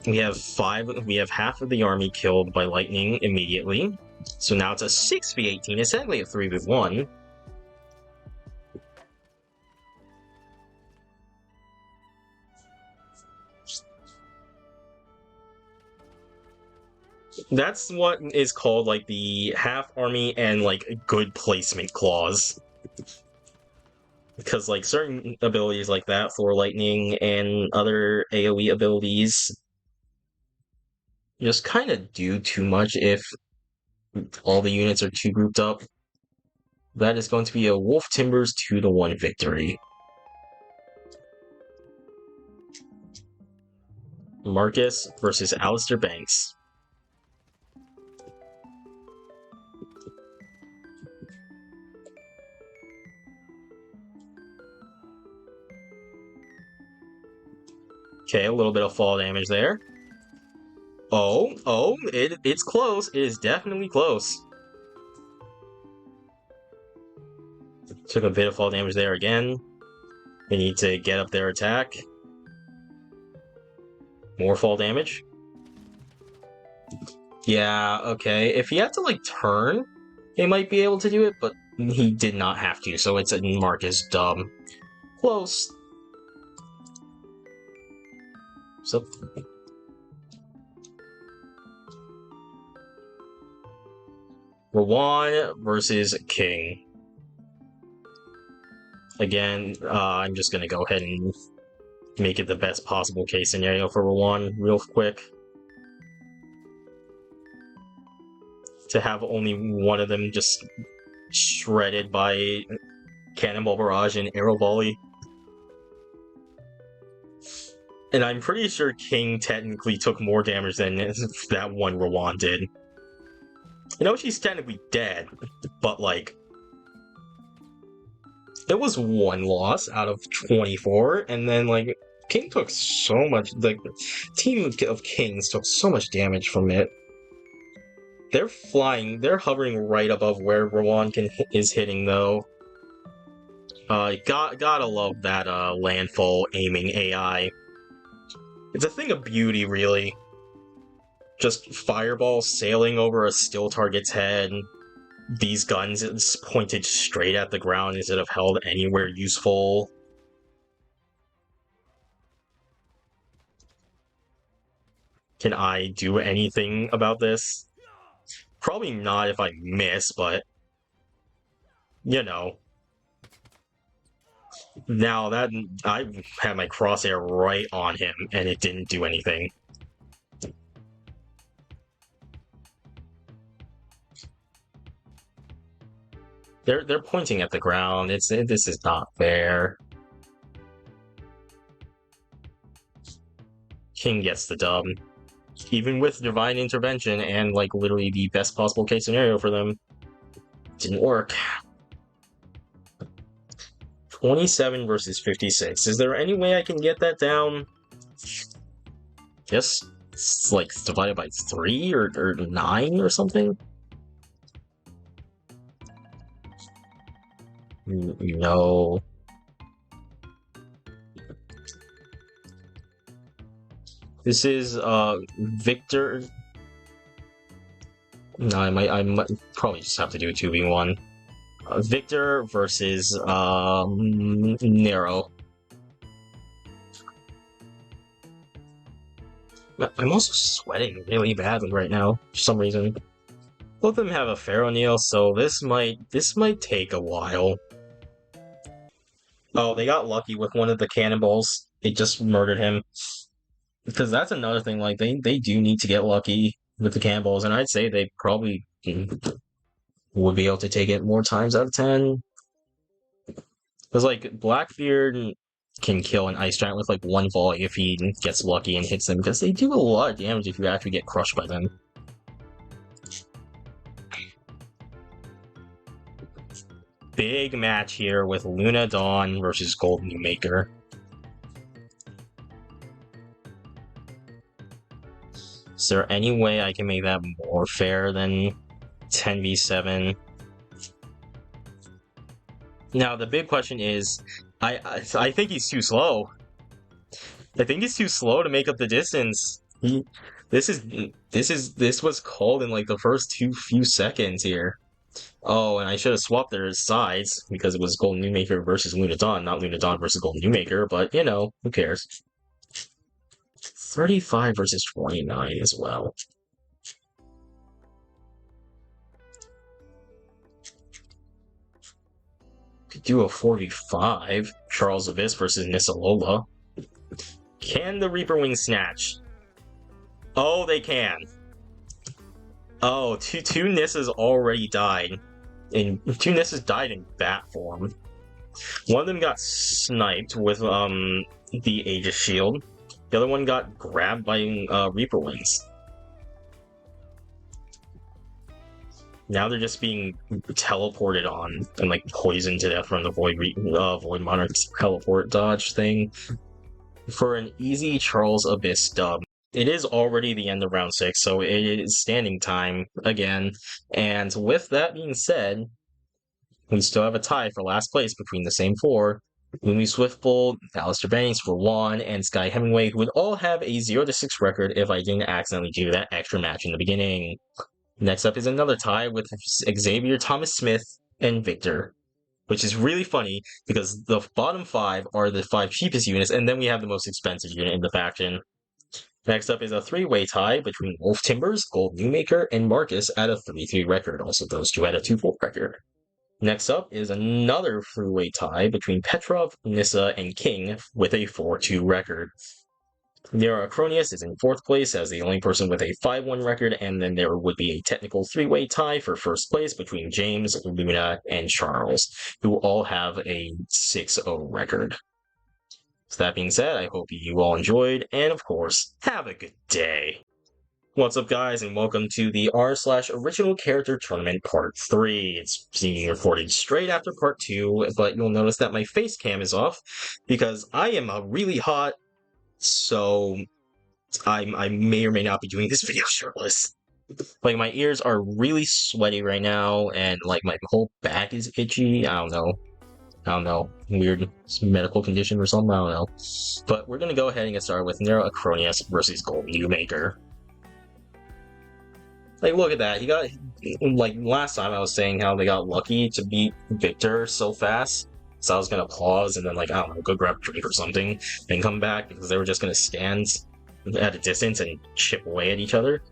we have 5. We have half of the army killed by lightning immediately. So now it's a 6v18. It's technically a 3v1. That's what is called like the half army and like good placement clause. Because like certain abilities like that for lightning and other AoE abilities just kind of do too much if all the units are too grouped up. That is going to be a Wolf Timbers 2-1 victory. Marcus versus Alistair Banks. Okay, a little bit of fall damage there. It's close. It is definitely close. Took a bit of fall damage there again. They need to get up their attack. More fall damage. Yeah, okay. If he had to, like, turn, they might be able to do it, but he did not have to, so it's a mark as dumb. Close. So... Rowan versus King. Again, I'm just gonna go ahead and make it the best possible case scenario for Rowan real quick. To have only one of them just shredded by Cannonball Barrage and Arrow Volley. And I'm pretty sure King technically took more damage than that one Rowan did. I know she's technically dead, but like... It was one loss out of 24, and then like King took so much, like the team of Kings took so much damage from it. They're flying, they're hovering right above where Rowan is hitting though. Gotta love that landfall aiming AI. It's a thing of beauty, really. Just fireballs sailing over a still target's head. These guns it's pointed straight at the ground instead of held anywhere useful. Can I do anything about this? Probably not if I miss, but... You know. Now that... I had my crosshair right on him, and it didn't do anything. They're pointing at the ground. This is not fair. King gets the dub. Even with divine intervention and like literally the best possible case scenario for them, didn't work. 27 versus 56. Is there any way I can get that down? Yes, it's like divided by 3 or 9 or something? No. This is Victor. No, I might probably just have to do a 2v1. Victor versus Nero. I'm also sweating really badly right now for some reason. Both of them have a Pharaoh Kneel, so this might take a while. Oh, they got lucky with one of the cannonballs. They just murdered him. Because that's another thing, like, they do need to get lucky with the cannonballs, and I'd say they probably would be able to take it more times out of 10. Because, like, Blackbeard can kill an Ice Giant with, like, one volley if he gets lucky and hits them, because they do a lot of damage if you actually get crushed by them. Big match here with Luna Dawn versus Gold New Maker. Is there any way I can make that more fair than 10v7? Now, the big question is, I think he's too slow. I think he's too slow to make up the distance. This was called in like the first few seconds here. Oh, and I should have swapped their sides because it was Golden New Maker versus Luna Dawn, not Luna Dawn versus Golden New Maker, but you know, who cares? 35 versus 29 as well. Could do a 4v5. Charles Abyss versus Nisalola. Can the Reaper Wing snatch? Oh, they can. Oh, two Nissas already died. And 2 Nissas died in bat form. One of them got sniped with the Aegis Shield. The other one got grabbed by Reaper Wings. Now they're just being teleported on and like poisoned to death from the Void Monarch's teleport dodge thing. For an easy Charles Abyss dub. it is already the end of round 6, so it is standing time again. And with that being said, we still have a tie for last place between the same 4. Lumi Swiftbolt, Alistair Banks for 1, and Sky Hemingway, who would all have a 0-6 record if I didn't accidentally do that extra match in the beginning. Next up is another tie with Xavier, Thomas Smith, and Victor, which is really funny because the bottom 5 are the 5 cheapest units, and then we have the most expensive unit in the faction. Next up is a 3-way tie between Wolf Timbers, Gold Newmaker, and Marcus at a 3-3 record. Also, those two at a 2-4 record. Next up is another 3-way tie between Petrov, Nissa, and King with a 4-2 record. Nero Acronius is in 4th place as the only person with a 5-1 record, and then there would be a technical 3-way tie for 1st place between James, Luna, and Charles, who all have a 6-0 record. So that being said, I hope you all enjoyed, and of course, have a good day. What's up, guys, and welcome to the r/OriginalCharacter Tournament Part 3. It's being recorded straight after Part 2, but you'll notice that my face cam is off because I am really hot, so I may or may not be doing this video shirtless. Like, my ears are really sweaty right now, and like my whole back is itchy. I don't know, weird medical condition or something, I don't know. But we're gonna go ahead and get started with Nero Acronius versus Gold Newmaker. Like, look at that. He got, like, last time I was saying how they got lucky to beat Victor so fast. So I was gonna pause and then, like, I don't know, go grab a drink or something and come back because they were just gonna stand at a distance and chip away at each other.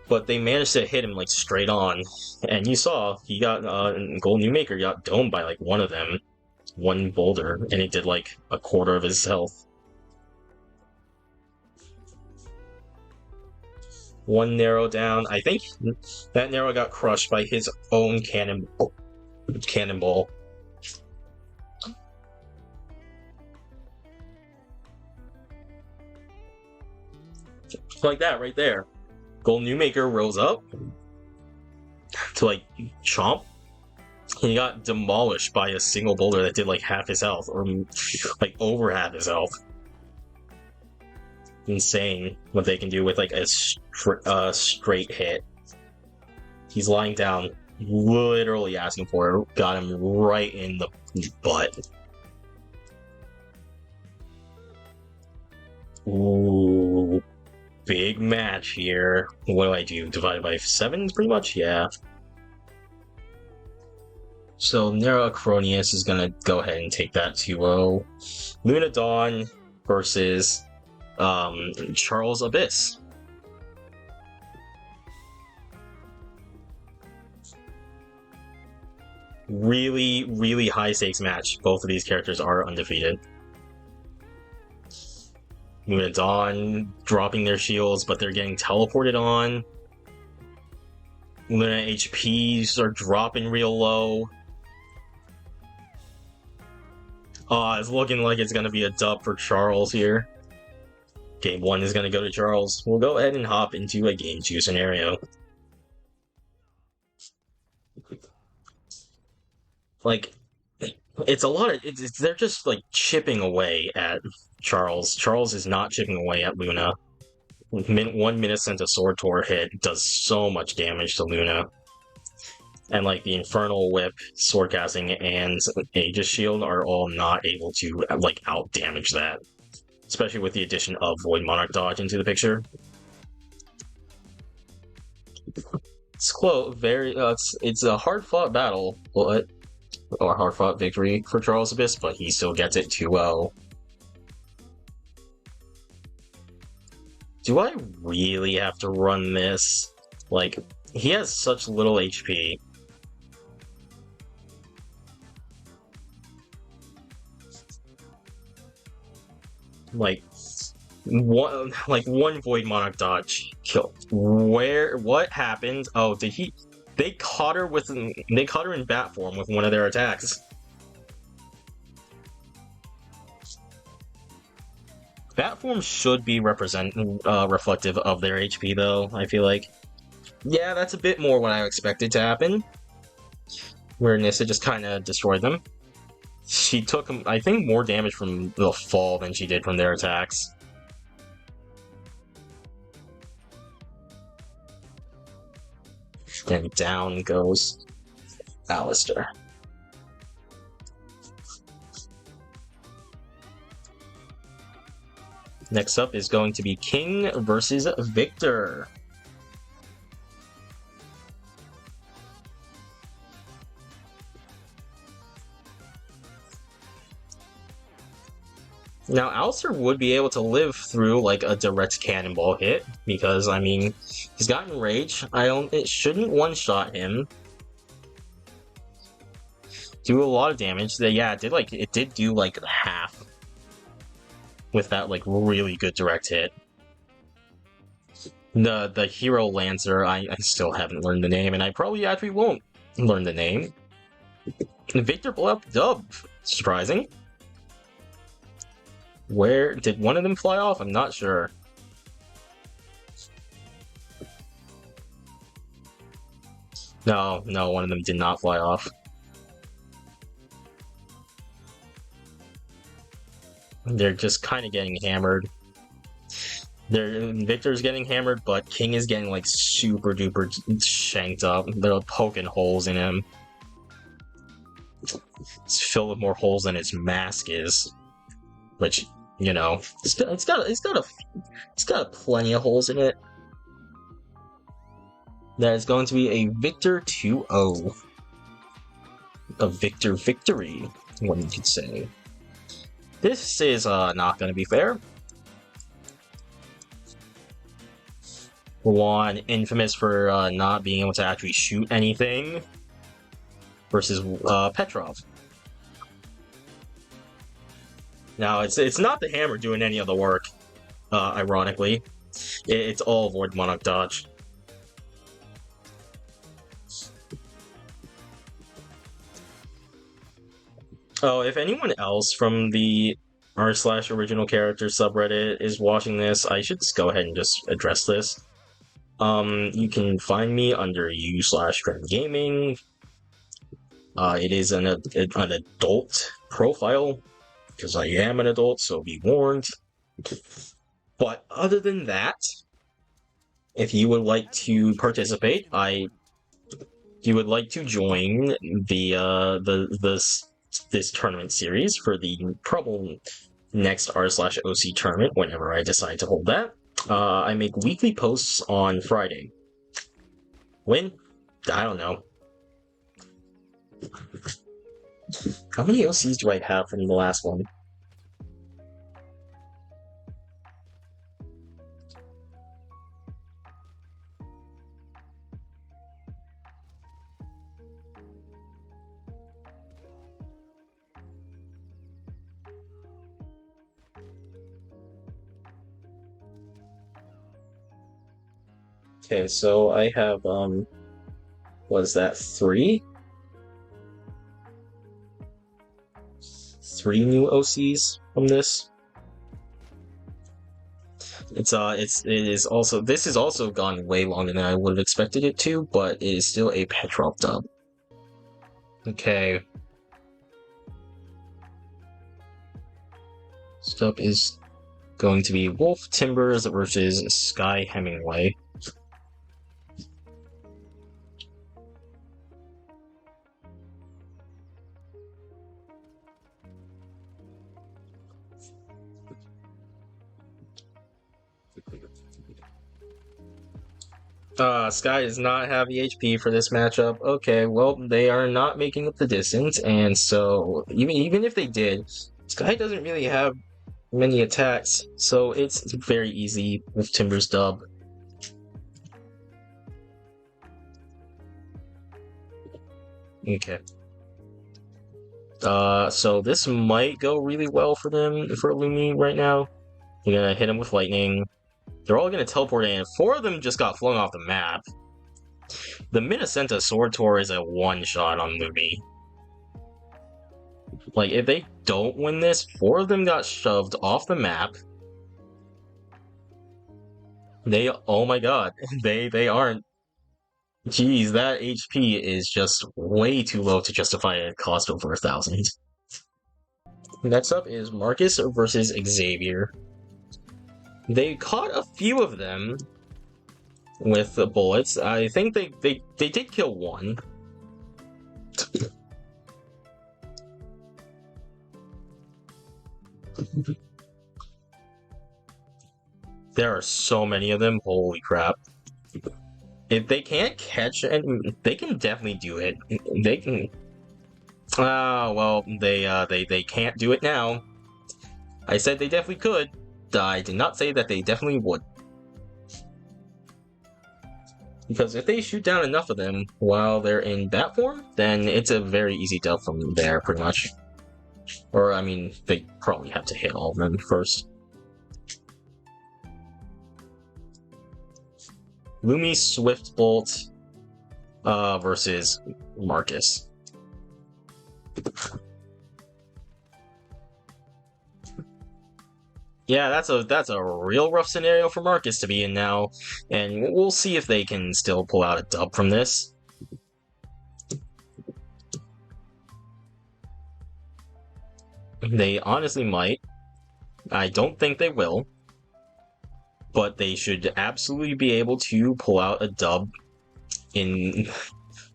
But they managed to hit him, like, straight on. And you saw, he got, Gold Newmaker got domed by, like, one of them. One boulder. And it did, like, a quarter of his health. One Nero down. I think that Nero got crushed by his own cannonball. Like that, right there. Gold Newmaker rose up to, like, chomp. He got demolished by a single boulder that did, like, half his health, or, like, over half his health. Insane what they can do with, like, a straight hit. He's lying down, literally asking for it. Got him right in the butt. Ooh, big match here. What do I do? Divided by 7, pretty much? Yeah. So Nero Acronius is gonna go ahead and take that 2-0. Luna Dawn versus Charles Abyss. Really, really high stakes match. Both of these characters are undefeated. Luna Dawn dropping their shields, but they're getting teleported on. Luna HPs are dropping real low. It's looking like it's gonna be a dub for Charles here. Game 1 is going to go to Charles. We'll go ahead and hop into a Game 2 scenario. Like, it's a lot of... they're just, like, chipping away at Charles. Charles is not chipping away at Luna. 1 minute sent a Sword Tour hit does so much damage to Luna. And, like, the Infernal Whip, Sword Casting, and Aegis Shield are all not able to, like, out-damage that. Especially with the addition of Void Monarch Dodge into the picture. It's close, it's a hard-fought battle, or hard-fought victory for Charles Abyss, but he still gets it 2-0. Do I really have to run this? Like, he has such little HP. Like one Void Monarch dodge killed. What happened? Oh, they caught her in bat form with one of their attacks. Bat form should be reflective of their HP, though, I feel like. Yeah, that's a bit more what I expected to happen. Where Nissa just kind of destroyed them. She took, I think, more damage from the fall than she did from their attacks. And down goes Alistair. Next up is going to be King versus Victor. Now, Alistair would be able to live through like a direct cannonball hit because, I mean, he's got Enrage. It shouldn't one-shot him. Do a lot of damage. Yeah, it did do like half with that like really good direct hit. The Hero Lancer, I still haven't learned the name, and I probably actually won't learn the name. Victor blew up dub. Surprising. Where did one of them fly off? I'm not sure. No, one of them did not fly off. They're just kind of getting hammered. Victor's getting hammered, but King is getting like super duper shanked up. They're poking holes in him. It's filled with more holes than its mask is, which, you know, it's got plenty of holes in it. That is going to be a Victor 2-0. A Victor victory, one could say. This is not going to be fair. One infamous for not being able to actually shoot anything versus Petrov. Now, it's not the hammer doing any of the work, ironically. It's all Void Monarch dodge. Oh, if anyone else from the r/OriginalCharacter subreddit is watching this, I should just go ahead and just address this. You can find me under u/gaming. It is an adult profile, because I am an adult, so be warned. But other than that, if you would like to participate, you would like to join this tournament series for the probably next r/OC tournament whenever I decide to hold that. I make weekly posts on Friday. When? I don't know. How many OCs do I have from the last one? Okay, so I have, was that 3? 3 new OCs from this. This has also gone way longer than I would have expected it to, but it is still a Petrov dub. Okay. Next up is going to be Wolf Timbers versus Sky Hemingway. Sky does not have the HP for this matchup. Okay, well, they are not making up the distance, and so even if they did, Sky doesn't really have many attacks, so it's very easy with Timber's dub. Okay. So this might go really well for Lumi right now. You're gonna hit him with lightning. They're all gonna teleport in. 4 of them just got flung off the map. The Minnesota Sword Tour is a one-shot on Lumi. Like, if they don't win this, 4 of them got shoved off the map. Oh my god, they aren't. Jeez, that HP is just way too low to justify a cost over 1,000. Next up is Marcus versus Xavier. They caught a few of them with the bullets. I think they did kill one. There are so many of them. Holy crap. If they can't catch it, they can definitely do it. They can. Well, they can't do it now. I said they definitely could. I did not say that they definitely would. Because if they shoot down enough of them while they're in bat form, then it's a very easy dub from there, pretty much. Or, I mean, they probably have to hit all of them first. Lumi Swiftbolt versus Marcus. Yeah, that's a real rough scenario for Marcus to be in now, and we'll see if they can still pull out a dub from this. They honestly might. I don't think they will, but they should absolutely be able to pull out a dub in.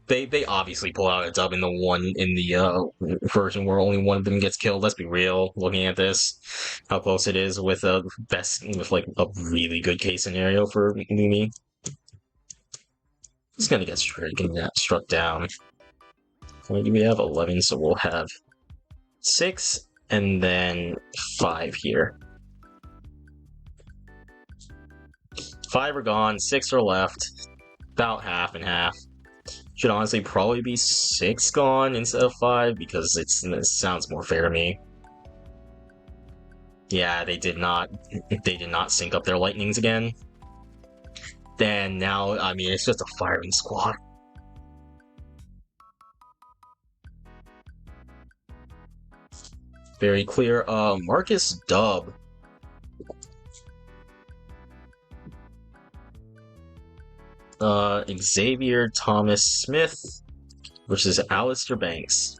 They obviously pull out a dub in the version where only one of them gets killed. Let's be real. Looking at this, how close it is with like a really good case scenario for Lumi. He's gonna get struck down. What do we have? 11, so we'll have 6 and then 5 here. 5 are gone, 6 are left. About half and half. Should honestly probably be 6 gone instead of 5 because it sounds more fair to me. Yeah, they did not sync up their lightnings again. Then now, I mean, it's just a firing squad. Very clear. Marcus dub. Xavier Thomas Smith versus Alistair Banks.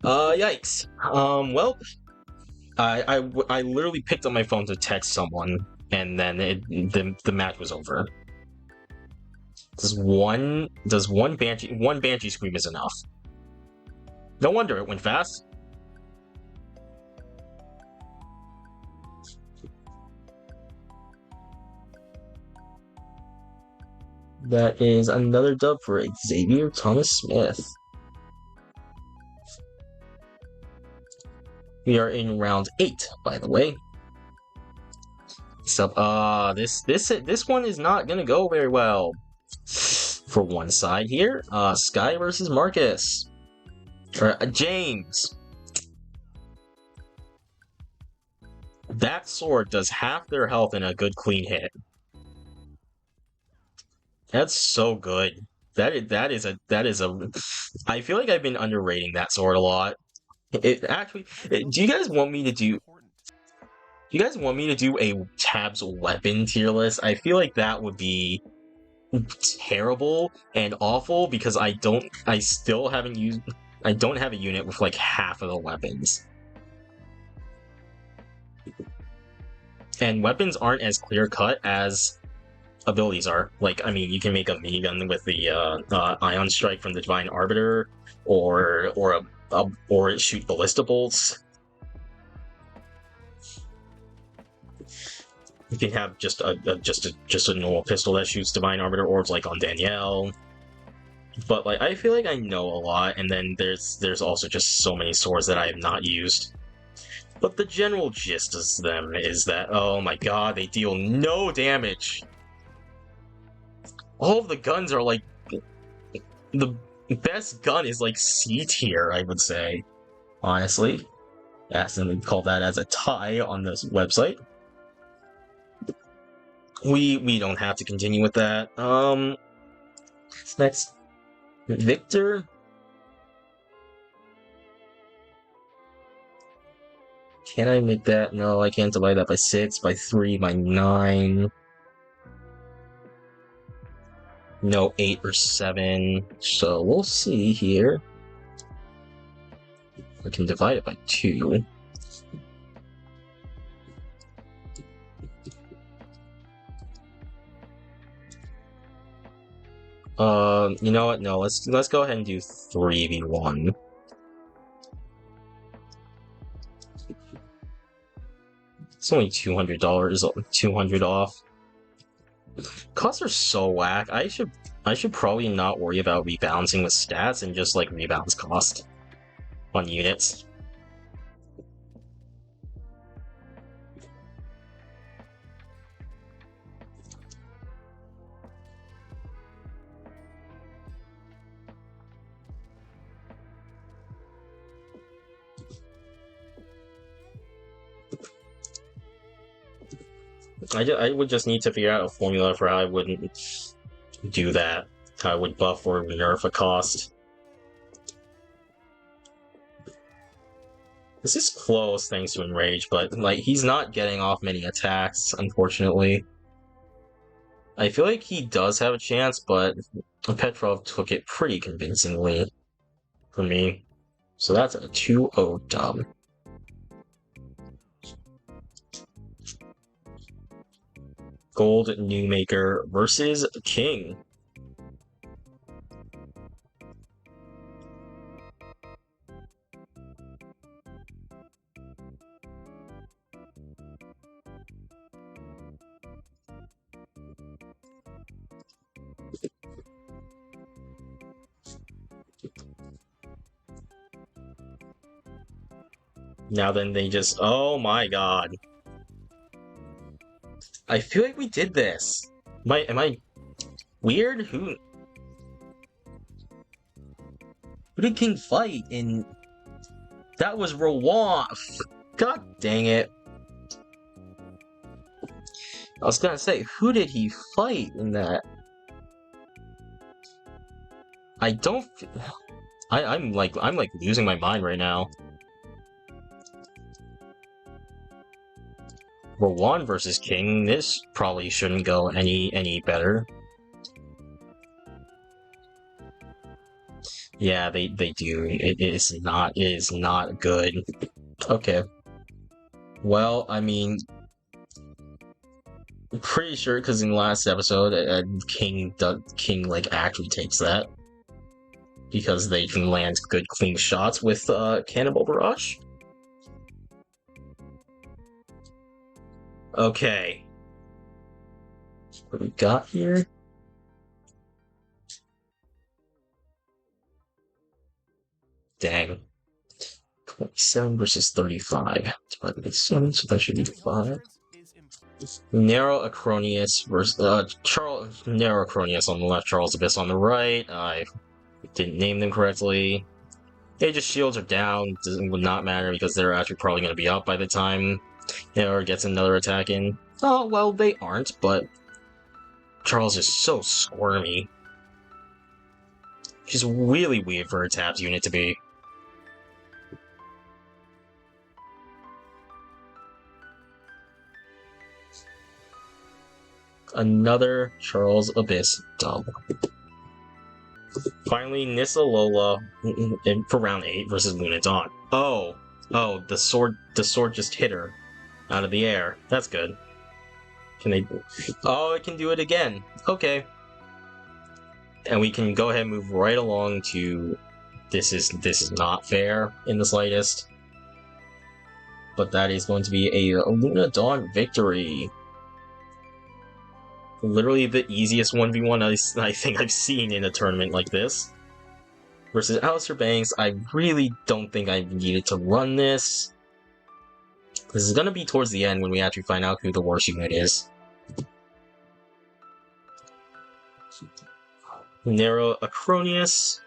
Yikes. Well, I literally picked up my phone to text someone, and then the match was over. Does one Banshee scream is enough? No wonder it went fast. That is another dub for Xavier Thomas Smith. We are in round 8, by the way. So, this one is not gonna go very well. For one side here, Sky versus Marcus. Or James. That sword does half their health in a good clean hit. That's so good. That is a. I feel like I've been underrating that sword a lot. Do you guys want me to do? Do you guys want me to do a Tabs weapon tier list? I feel like that would be terrible and awful because I don't have a unit with like half of the weapons. And weapons aren't as clear-cut as abilities are. Like, I mean, you can make a minigun with the Ion Strike from the Divine Arbiter, or shoot ballista bolts. You can have just a normal pistol that shoots Divine Arbiter orbs, like on Danielle. But like, I feel like I know a lot, and then there's also just so many swords that I have not used. But the general gist of them is that, oh my god, they deal no damage. All of the guns are like, the best gun is like C tier, I would say. Honestly, yes, and we call that as a tie on this website. We don't have to continue with that. What's next? Victor. Can I make that? No, I can't divide that by 6, by 3, by 9. No, 8 or 7. So we'll see here. I can divide it by 2. You know what? No, let's go ahead and do 3v1. It's only $200, 200 off. Costs are so whack. I should probably not worry about rebalancing with stats and just like rebalance cost on units. I would just need to figure out a formula for how I wouldn't do that. How I would buff or nerf a cost. This is close thanks to Enrage, but like he's not getting off many attacks, unfortunately. I feel like he does have a chance, but Petrov took it pretty convincingly for me. So that's a 2-0 dub. Gold Newmaker versus King. Now then they just... Oh my god. I feel like we did this. Am I weird? Who did King fight in? That was Rowan. God dang it. I was gonna say, who did he fight in that? I don't... I'm like losing my mind right now. Rowan versus King, this probably shouldn't go any better. Yeah, they do. It is not good. Okay. Well, I mean, I'm pretty sure because in the last episode, King like actually takes that because they can land good clean shots with Cannonball Barrage. Okay. What do we got here? Dang. 27 versus 35. Divided by 7, so that should be 5. Narrow Acronius versus Narrow Acronius on the left, Charles Abyss on the right. I didn't name them correctly. Aegis shields are down, would not matter because they're actually probably going to be up by the time or gets another attack in. Oh, well, they aren't, but Charles is so squirmy. She's really weird for her tapped unit to be. Another Charles Abyss dub. Finally, Nissa Lola for round 8 versus Luna Dawn. Oh, the sword just hit her out of the air. That's good. Can they... Oh, it can do it again. Okay. And we can go ahead and move right along to... This is not fair in the slightest. But that is going to be a Luna Dawn victory. Literally the easiest 1v1 I think I've seen in a tournament like this. Versus Alistair Banks, I really don't think I needed to run this. This is gonna be towards the end when we actually find out who the worst unit is. Narrow Acronius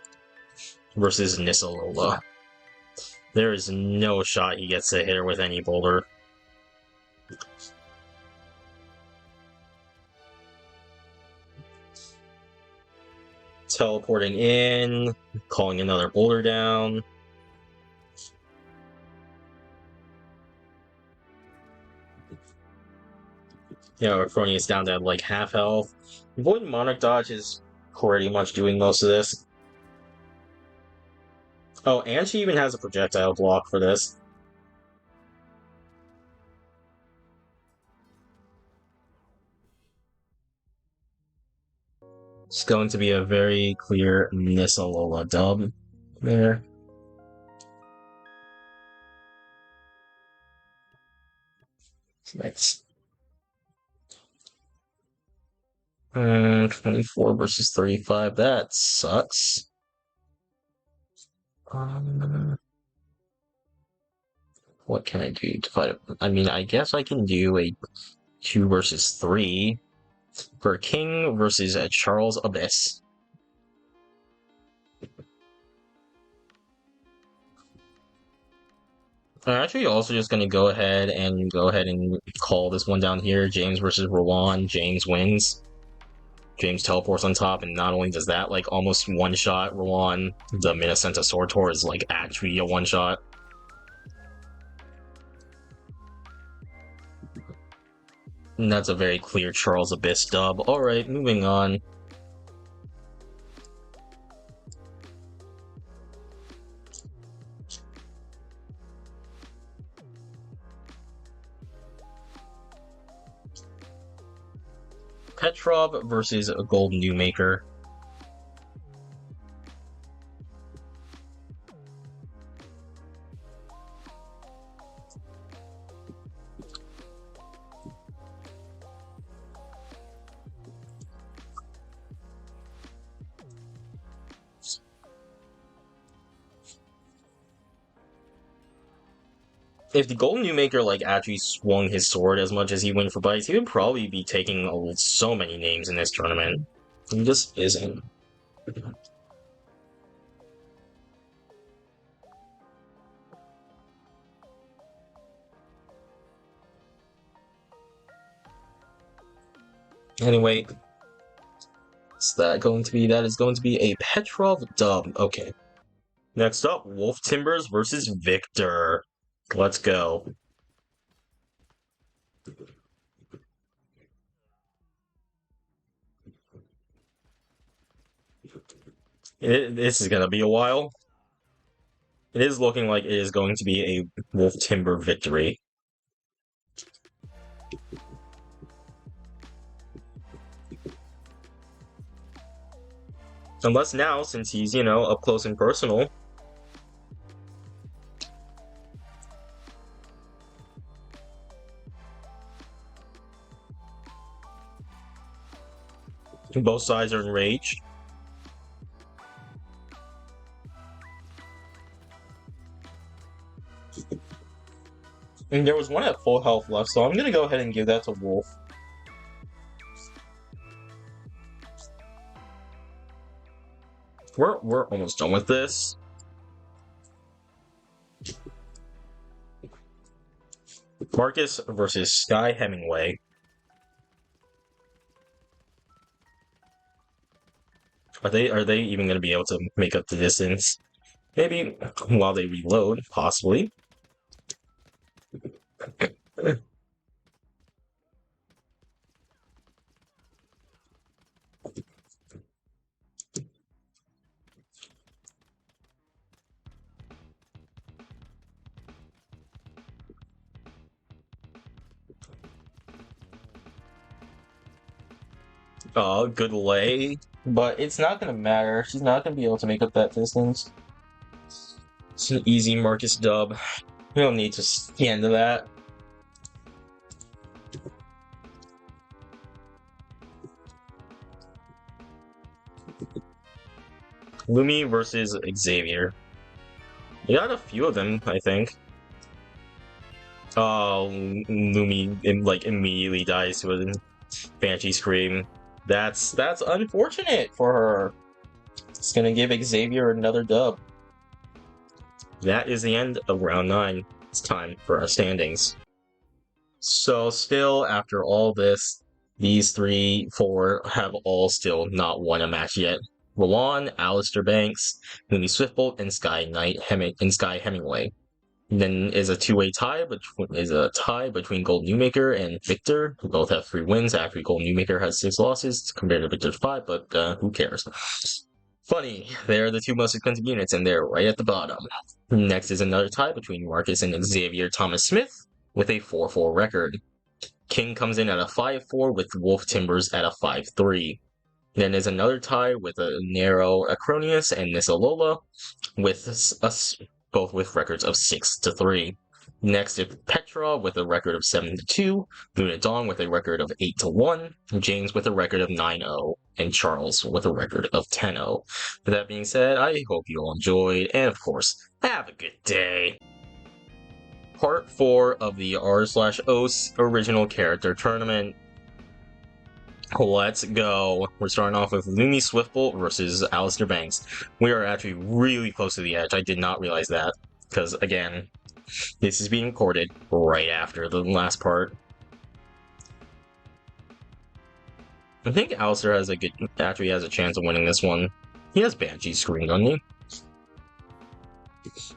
versus Nissa Lola. There is no shot he gets to hit her with any boulder. Teleporting in, calling another boulder down. Yeah, Acronius is down to like half health. Void Monarch dodge is pretty much doing most of this. Oh, and she even has a projectile block for this. It's going to be a very clear Nisalola dub there. Next. 24 versus 35. That sucks. What can I do to fight it? I mean, I guess I can do a 2 versus 3 for King versus Charles Abyss. I'm actually also just going to go ahead and call this one down here. James versus Rowan. James wins. James teleports on top, and not only does that like almost one shot Rowan, the Minnesota Sword Tour is like actually a one shot. And that's a very clear Charles Abyss dub. Alright, moving on. Petrov versus a Gold Newmaker. If the Golden Newmaker like actually swung his sword as much as he went for bites, he would probably be taking so many names in this tournament. He just isn't. Anyway, is that going to be? That is going to be a Petrov dub. Okay. Next up, Wolf Timbers versus Victor. Let's go. This is gonna be a while. It is looking like it is going to be a Wolf Timber victory. Unless now, since he's, up close and personal. Both sides are enraged. And there was one at full health left, so I'm gonna go ahead and give that to Wolf. We're almost done with this. Marcus versus Sky Hemingway. Are they even going to be able to make up the distance? Maybe while they reload, possibly. Oh, good lay. But it's not going to matter. She's not going to be able to make up that distance. It's an easy Marcus dub. We don't need to scan to that. Lumi versus Xavier. You got a few of them, I think. Oh, Lumi immediately dies to a Banshee Scream. That's unfortunate for her. It's gonna give Xavier another dub. That is the end of round 9. It's time for our standings. So still, after all this, these 4 have all still not won a match yet. Rowan, Alistair Banks, Lumi Swiftbolt, and Sky Hemingway. Then is a two-way tie, between Gold Newmaker and Victor, who both have 3 wins. After Gold Newmaker has 6 losses compared to Victor's 5, but who cares? Funny, they're the two most expensive units, and they're right at the bottom. Next is another tie between Marcus and Xavier Thomas Smith with a 4-4 record. King comes in at a 5-4 with Wolf Timbers at a 5-3. Then there's another tie with a Nero Acronius and Nisalola with us both with records of 6-3. Next is Petra with a record of 7-2, Luna Dawn with a record of 8-1, James with a record of 9-0, and Charles with a record of 10-0. With that being said, I hope you all enjoyed, and of course, have a good day. Part 4 of the r/o original character tournament. Let's go. We're starting off with Lumi Swiftbolt versus Alistair Banks. We are actually really close to the edge. I did not realize that, because again, this is being recorded right after the last part. I think Alistair has actually has a chance of winning this one. He has Banshee screen, doesn't he?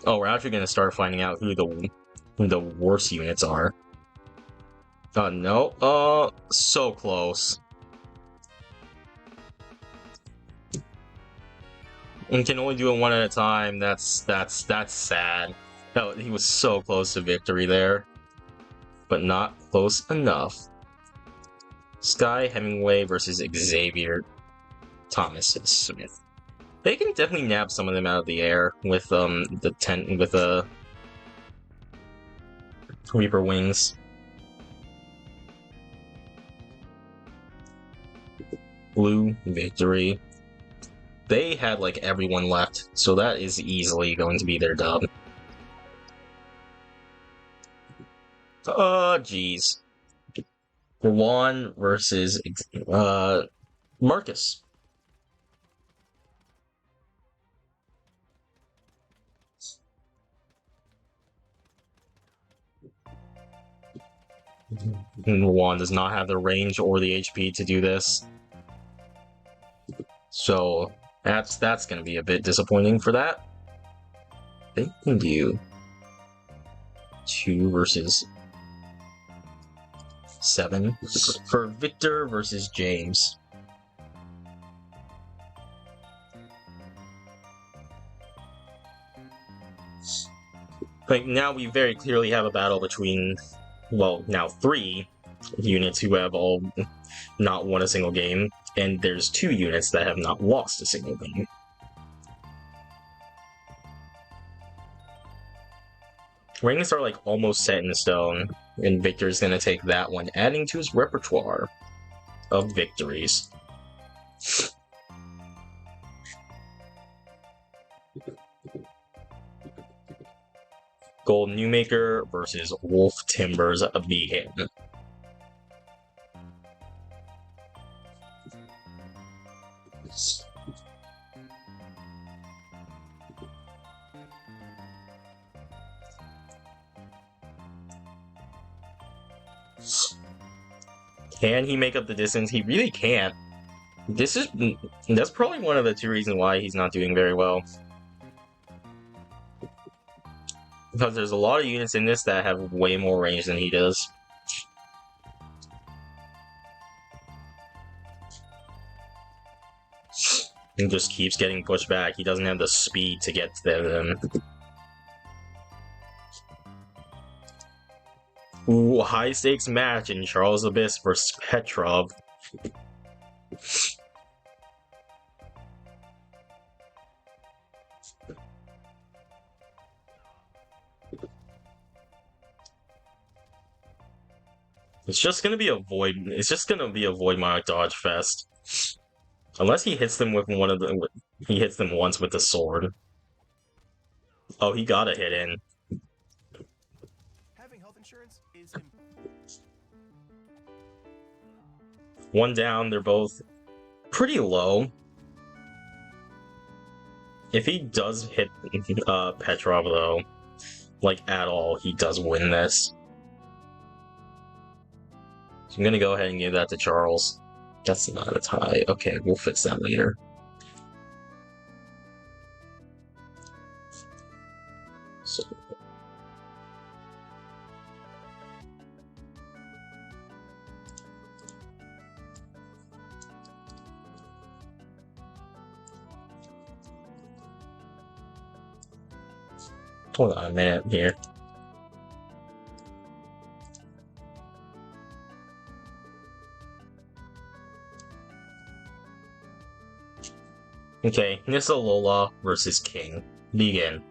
Oh, we're actually going to start finding out who the worst units are. No. So close. And can only do it one at a time. That's sad. No, he was so close to victory there, but not close enough. Sky Hemingway versus Xavier Thomas Smith. They can definitely nab some of them out of the air with the Reaper wings. Blue victory. They had like everyone left, so that is easily going to be their dub. Jeez. Juan versus Marcus. Juan does not have the range or the HP to do this, so that's going to be a bit disappointing for that. They can do 2 versus 7 for Victor versus James. Like, now we very clearly have a battle between, well, now 3 units who have all not won a single game, and there's 2 units that have not lost a single game. Rings are like almost set in stone, and Victor's gonna take that one, adding to his repertoire of victories. Gold Newmaker versus Wolf Timbers Beacon. Can he make up the distance? He really can't. That's probably one of the 2 reasons why he's not doing very well. Because there's a lot of units in this that have way more range than he does. He just keeps getting pushed back. He doesn't have the speed to get to them. Ooh, high stakes match in Charles Abyss versus Petrov. It's just gonna be a void. It's just gonna be a void monic dodge fest, unless he hits them with one of the. He hits them once with the sword. Oh, he got a hit in. Having health insurance is One down. They're both pretty low. If he does hit Petrov though, like at all, he does win this. So I'm gonna go ahead and give that to Charles. That's not a tie. Okay, we'll fix that later. So Hold on a minute here. Okay, Nissa Lola versus King. Begin.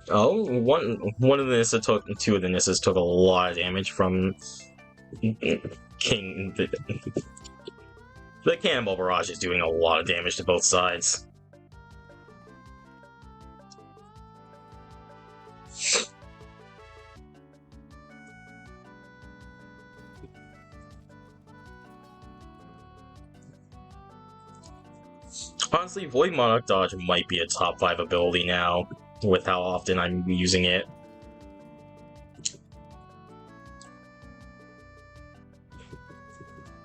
Oh, one of the Nissa took, two of the Nissas took a lot of damage from King. The Cannonball Barrage is doing a lot of damage to both sides. Honestly, Void Monarch Dodge might be a top 5 ability now, with how often I'm using it.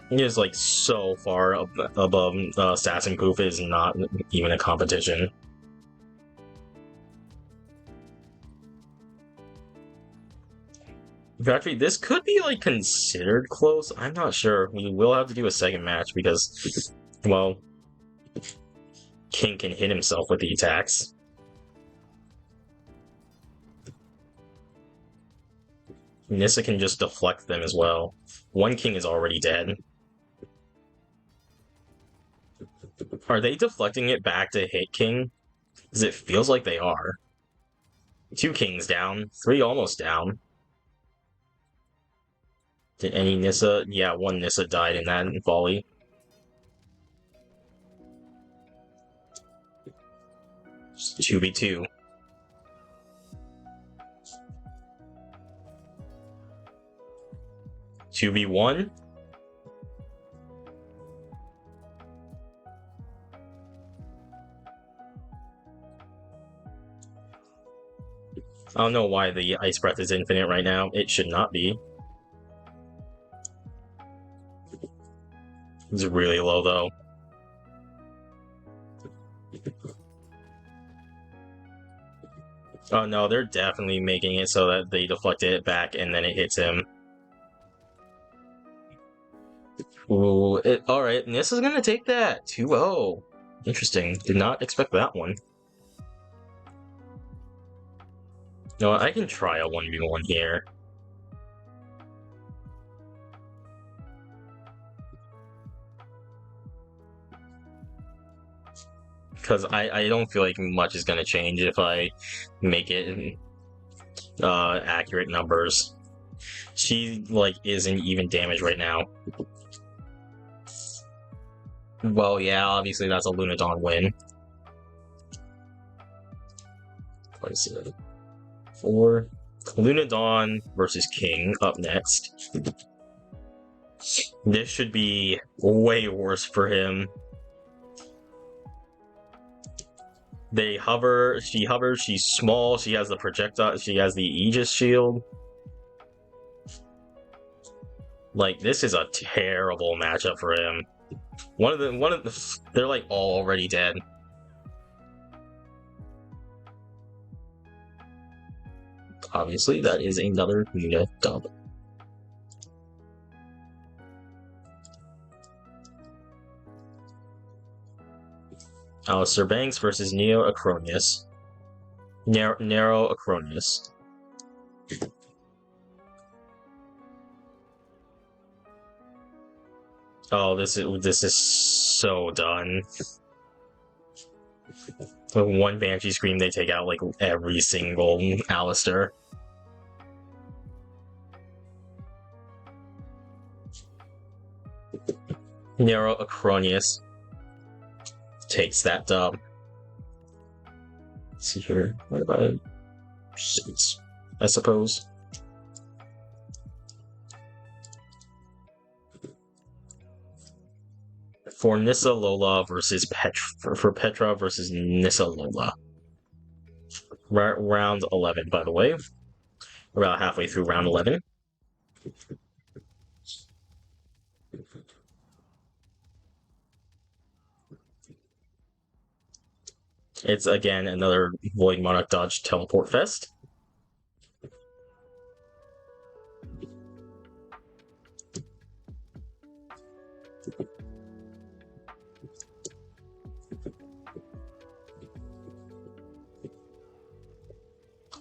It is like so far above Assassin Poof, is not even a competition. Actually, this could be like considered close. I'm not sure. We will have to do a second match because, well, King can hit himself with the attacks. Nissa can just deflect them as well. One King is already dead. Are they deflecting it back to hit King? Because it feels like they are. 2 Kings down, 3 almost down. Did any Nissa? Yeah, 1 Nissa died in that volley. Just 2v2. Two v one. I don't know why the Ice Breath is infinite right now. It should not be. It's really low, though. Oh no, they're definitely making it so that they deflect it back and then it hits him. Ooh, alright, Nissa's gonna take that. 2-0. Interesting. Did not expect that one. No, I can try a 1v1 here. Because I don't feel like much is going to change if I make it accurate numbers. She, like, isn't even damaged right now. Well, yeah, obviously that's a Lunadon win. What is it? 4. Lunadon versus King up next. This should be way worse for him. They hover, she hovers, she's small, she has the projectile, she has the Aegis shield. Like, this is a terrible matchup for him. They're like all already dead. Obviously, that is another Nuna dub. Alistair Banks versus Neo Acronius. Narrow Acronius. Oh, this is so done. With one Banshee Scream, they take out like every single Alistair. Narrow Acronius takes that dub. Let's see here. What about 6, I suppose? For Nissa Lola versus Petra versus Nissa Lola. Round 11, by the way. We're about halfway through round 11. It's again another Void Monarch Dodge Teleport Fest.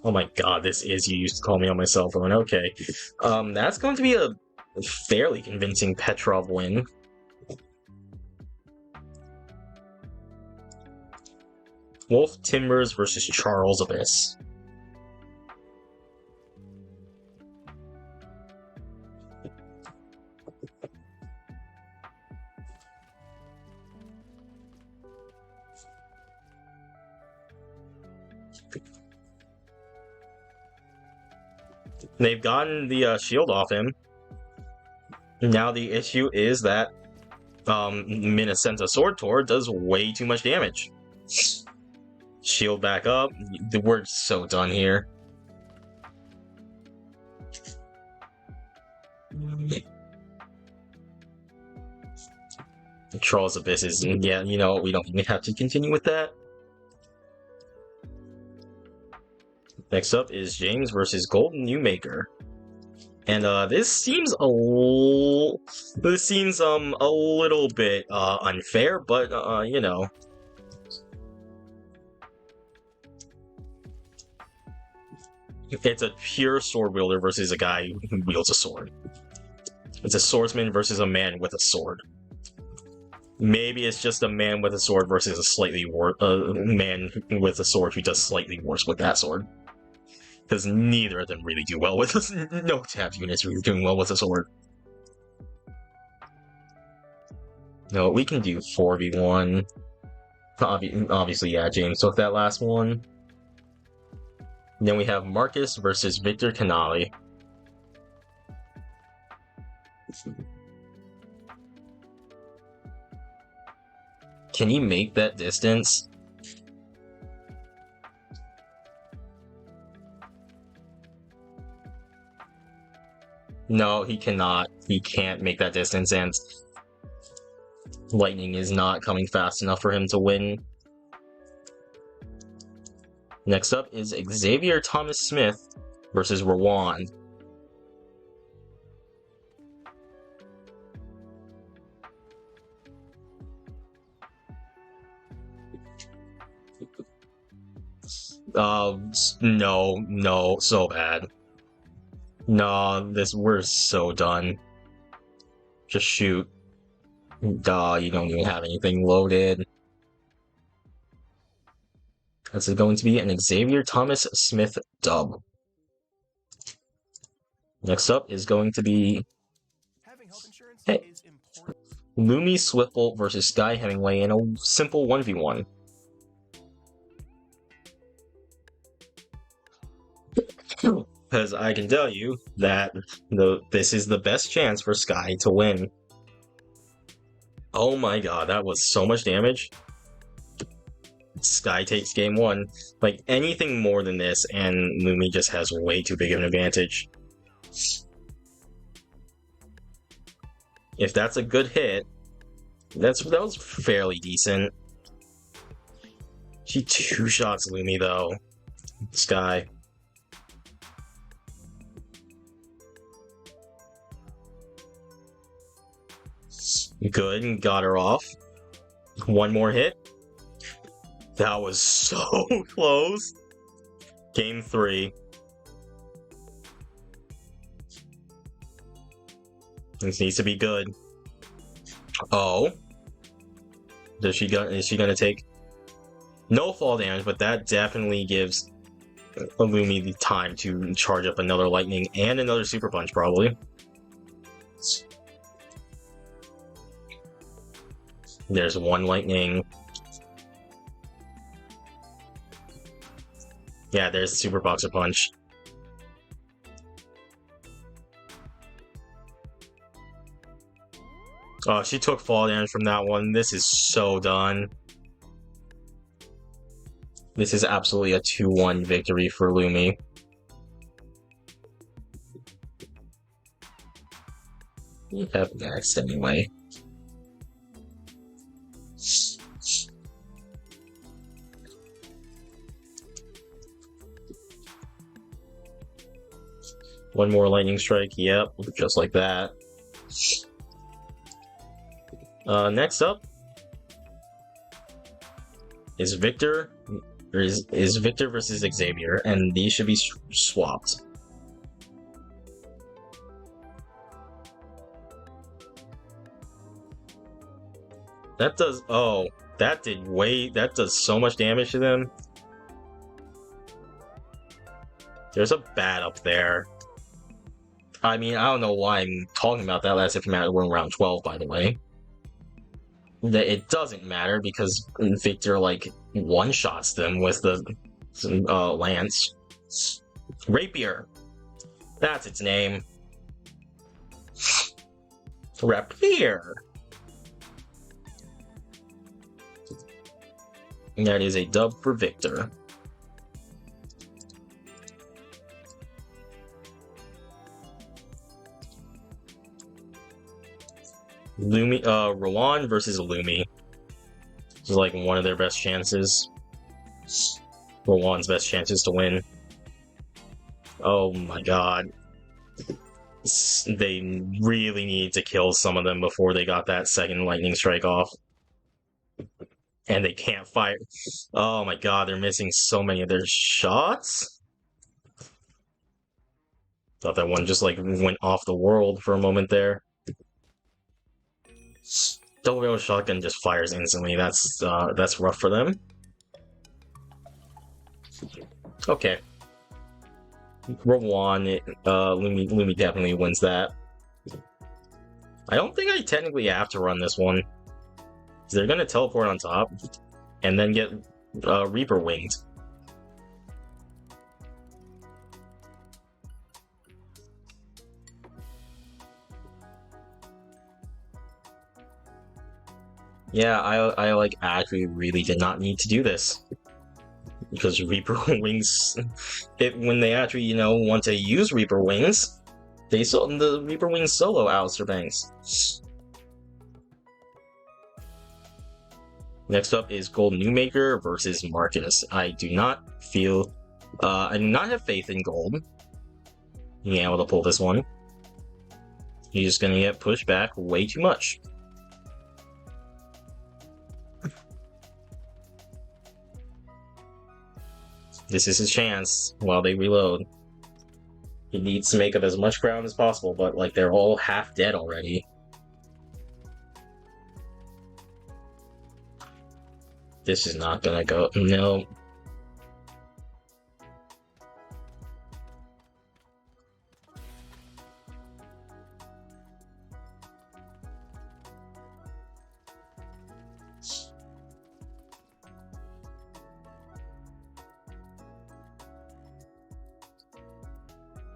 Oh my god, this is you used to call me on my cell phone. Okay. That's going to be a fairly convincing Petrov win. Wolf Timbers versus Charles Abyss. They've gotten the shield off him. Now the issue is that Minnesenta Sword Tor does way too much damage. Shield back up. We're so done here. Charles Abyss is, yeah, you know, we don't even have to continue with that. Next up is James versus Golden Newmaker. And this seems a little bit unfair, but you know. It's a pure sword wielder versus a guy who wields a sword. It's a swordsman versus a man with a sword. Maybe it's just a man with a sword versus a slightly man with a sword who does slightly worse with that sword. Because neither of them really do well with this. No tapped units really doing well with a sword. No, we can do 4v1. Obviously, yeah, James took that last one. Then we have Marcus versus Victor Canali. Can he make that distance? No, he cannot. He can't make that distance, and lightning is not coming fast enough for him to win. Next up is Xavier Thomas Smith versus Rwand. No, so bad. No, we're so done. Just shoot. Duh, you don't even have anything loaded. This is going to be an Xavier Thomas Smith dub. Next up is going to be Lumi Swiftbolt versus Sky Hemingway in a simple 1v1. Because I can tell you that this is the best chance for Sky to win. Oh my god, that was so much damage. Sky takes game 1. Like, anything more than this, and Lumi just has way too big of an advantage. If that's a good hit, that was fairly decent. She two-shots Lumi, though. Sky. Good, got her off. One more hit. That was so close. Game 3. This needs to be good. Oh. Is she gonna take no fall damage, but that definitely gives Illumi the time to charge up another lightning and another super punch, probably. There's one lightning. Yeah, there's the super boxer punch. Oh, she took fall damage from that one. This is so done. This is absolutely a 2-1 victory for Lumi. We have next anyway. One more lightning strike, yep, just like that. Next up is Victor There is Victor versus Xavier, and these should be swapped. That does, oh, that does so much damage to them. There's a bat up there. I mean, I don't know why I'm talking about that as if we're in round 12, by the way. It doesn't matter because Victor, like, one-shots them with the lance. Rapier. That's its name. Rapier. And that is a dub for Victor. Rowan versus Lumi. This is like one of their best chances. Rowan's best chances to win. Oh my god. They really need to kill some of them before they got that second lightning strike off. And they can't fire. Oh my god, they're missing so many of their shots. Thought that one just like went off the world for a moment there. Double barrel shotgun just fires instantly. That's rough for them. Okay. Rowan, Lumi definitely wins that. I don't think I technically have to run this one. They're gonna teleport on top, and then get Reaper winged. Yeah, I like actually really did not need to do this. Because Reaper wings, when they actually, want to use Reaper wings, they the Reaper wings solo Alistair Banks. Next up is Gold Newmaker versus Marcus. I do not have faith in Gold being able to pull this one. He's just gonna get pushed back way too much. This is his chance while they reload. He needs to make up as much ground as possible, but like they're all half dead already. This is not gonna go. No.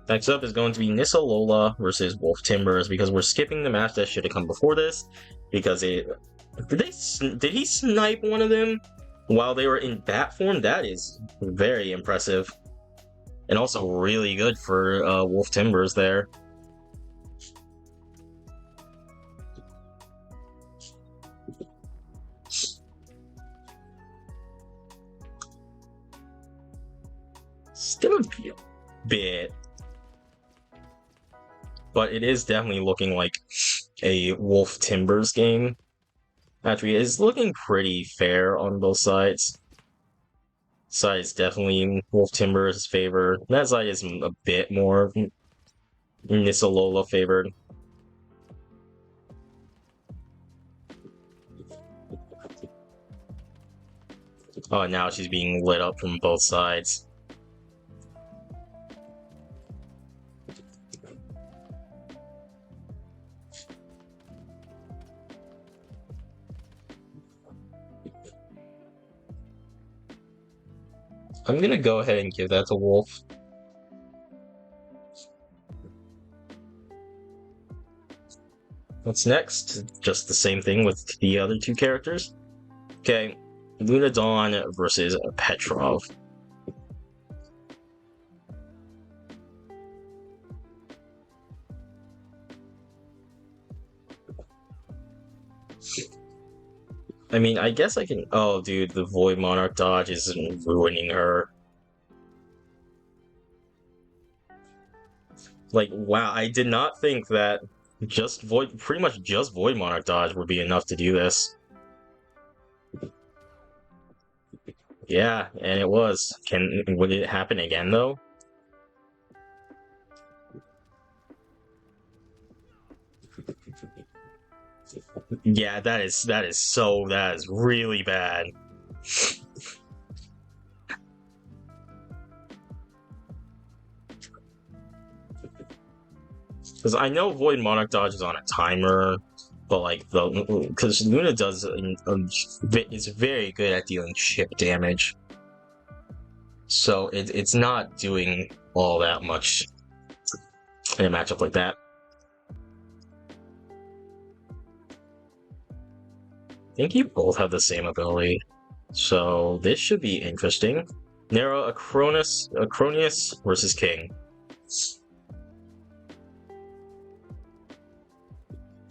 Next up is going to be Nissa Lola versus Wolf Timbers, because we're skipping the match that should have come before this, because did he snipe one of them while they were in bat form? That is very impressive, and also really good for Wolf Timbers there. Still a bit. But it is definitely looking like a Wolf Timbers game. Actually, it's looking pretty fair on both sides. Side is definitely Wolf Timbers' favor. That side is a bit more Nissa Lola favored. Oh, now she's being lit up from both sides. I'm gonna go ahead and give that to Wolf. What's next? Just the same thing with the other two characters. Okay, Luna Dawn versus Petrov. I mean, I guess I can... Oh, dude, the Void Monarch dodge is ruining her. Like, wow, I did not think that pretty much just Void Monarch dodge would be enough to do this. Yeah, and it was. Would it happen again though? Yeah, that is really bad. Because I know Void Monarch Dodge is on a timer, but like because Luna is very good at dealing chip damage, so it's not doing all that much in a matchup like that. I think you both have the same ability, so this should be interesting. Nero Acronius versus King.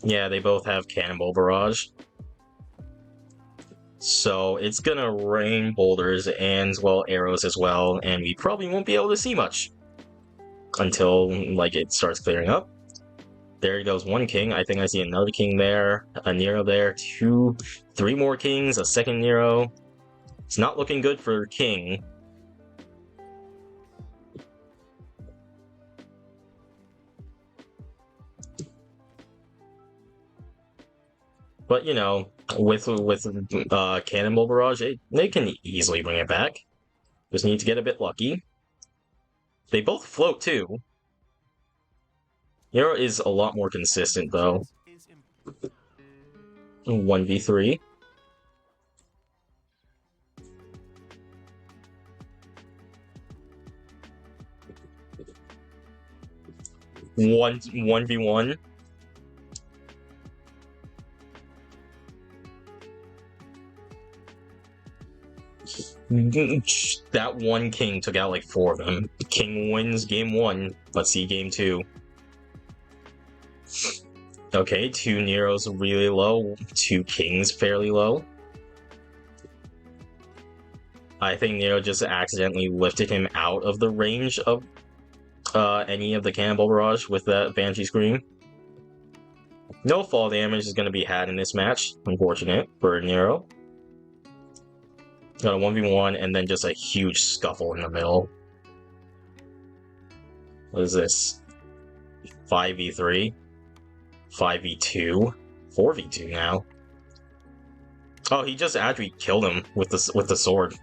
Yeah, they both have Cannonball Barrage. So it's gonna rain boulders and, well, arrows as well, and we probably won't be able to see much until, like, it starts clearing up. There goes one king. I think I see another king there, a Nero there, three more kings, a second Nero. It's not looking good for King. But, you know, with Cannonball Barrage, they can easily bring it back. Just need to get a bit lucky. They both float, too. Nero is a lot more consistent, though. 1v3. One 1v1. That one king took out like 4 of them. King wins game 1. Let's see game 2. Okay, 2 Neros really low, 2 kings fairly low. I think Nero just accidentally lifted him out of the range of any of the Cannonball Barrage with that Banshee Scream. No fall damage is going to be had in this match. Unfortunate for Nero. Got a 1v1 and then just a huge scuffle in the middle. What is this? 5v3? 5v2? 4v2 now. Oh, he just actually killed him with the sword.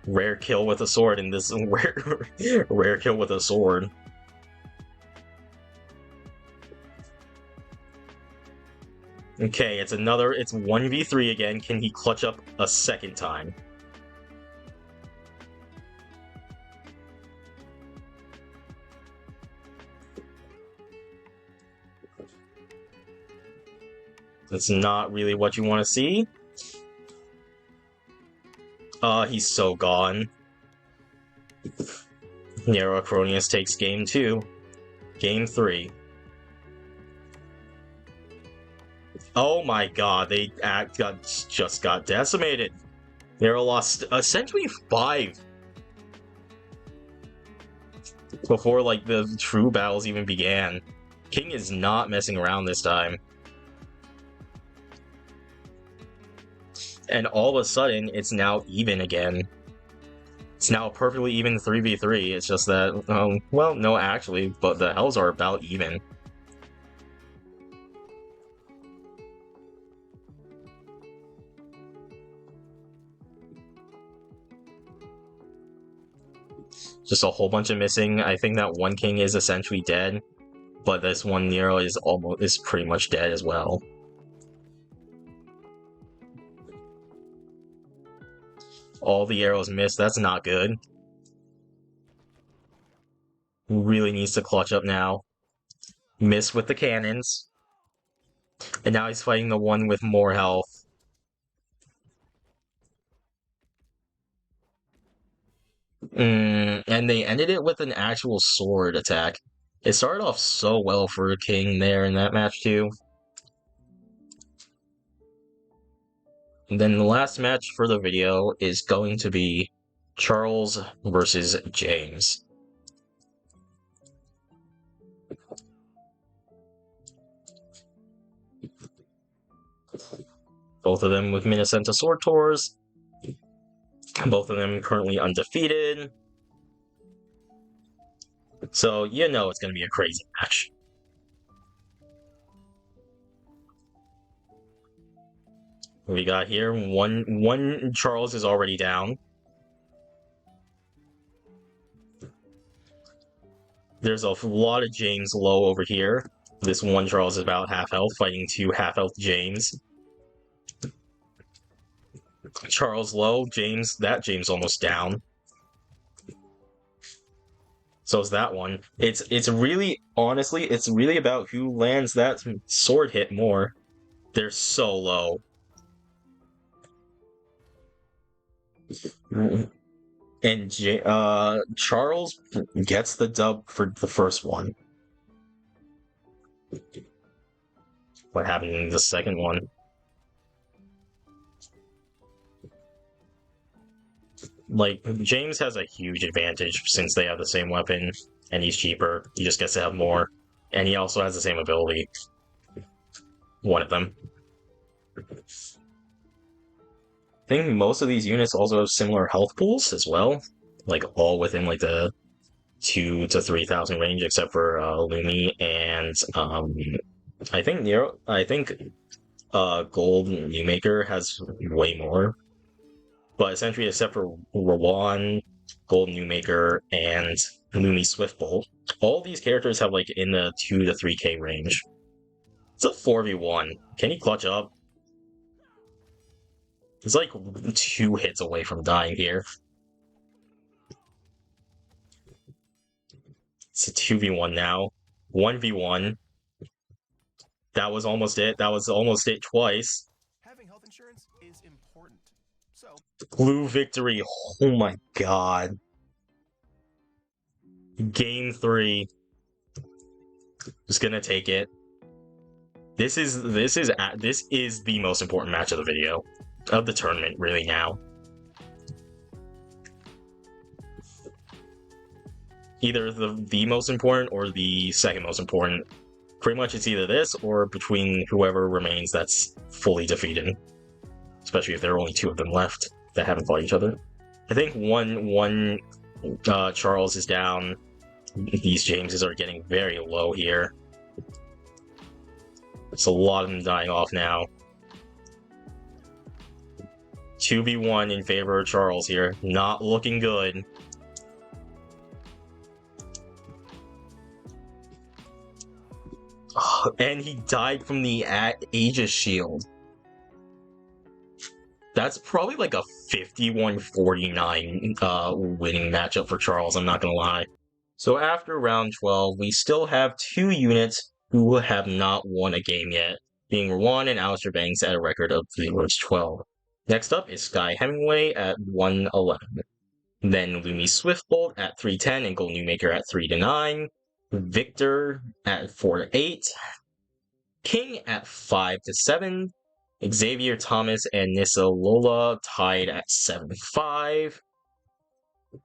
Rare kill with a sword in this rare kill with a sword. Okay, it's 1v3 again. Can he clutch up a second time? That's not really what you want to see. He's so gone. Nero Acronius takes game 2. Game 3. Oh my god, they just got decimated. Nero lost essentially 5 before like the true battles even began. King is not messing around this time. And all of a sudden, it's now even again. It's now a perfectly even 3v3. It's just that, well, no, actually, but the hells are about even. Just a whole bunch of missing. I think that one king is essentially dead, but this one Nero is pretty much dead as well. All the arrows missed. That's not good. Really needs to clutch up now. Miss with the cannons. And now he's fighting the one with more health. And they ended it with an actual sword attack. It started off so well for a king there in that match too. And then the last match for the video is going to be Charles versus James. Both of them with Minnesota Sword Tours. Both of them currently undefeated. So, you know it's going to be a crazy match. What we got here, one Charles is already down. There's a lot of James low over here. This one Charles is about half health, fighting two half health James. Charles low, that James almost down. So is that one. It's really, honestly, it's really about who lands that sword hit more. They're so low. And Charles gets the dub for the first one. What happened in the second one? Like, James has a huge advantage since they have the same weapon, and he's cheaper. He just gets to have more. And he also has the same ability. One of them. I think most of these units also have similar health pools as well. Like, all within, like, the 2,000 to 3,000 range, except for Lumi and, I think Gold Newmaker has way more. But essentially, except for Rawan, Gold Newmaker, and Lumi Swiftbolt, all these characters have like in the 2 to 3k range. It's a 4v1. Can he clutch up? He's like 2 hits away from dying here. It's a 2v1 now. 1v1. That was almost it. That was almost it twice. Having health insurance is important. So, Blue victory. Oh my god. Game 3. Just gonna take it. This is the most important match of the video. Of the tournament, really, now. Either the most important or the second most important. Pretty much it's either this or between whoever remains that's fully defeated. Especially if there are only 2 of them left that haven't fought each other. I think one Charles is down. These Jameses are getting very low here. It's a lot of them dying off now. 2v1 in favor of Charles here. Not looking good. And he died from the Aegis shield. That's probably like a 51-49 winning matchup for Charles, I'm not gonna lie. So after round 12, we still have 2 units who have not won a game yet, being Rawan and Alistair Banks at a record of 3-12. Next up is Sky Hemingway at 1-11. Then Lumi Swiftbolt at 3-10 and Gold Newmaker at 3-9. Victor at 4-8. King at 5-7. Xavier Thomas and Nissa Lola tied at 7-5.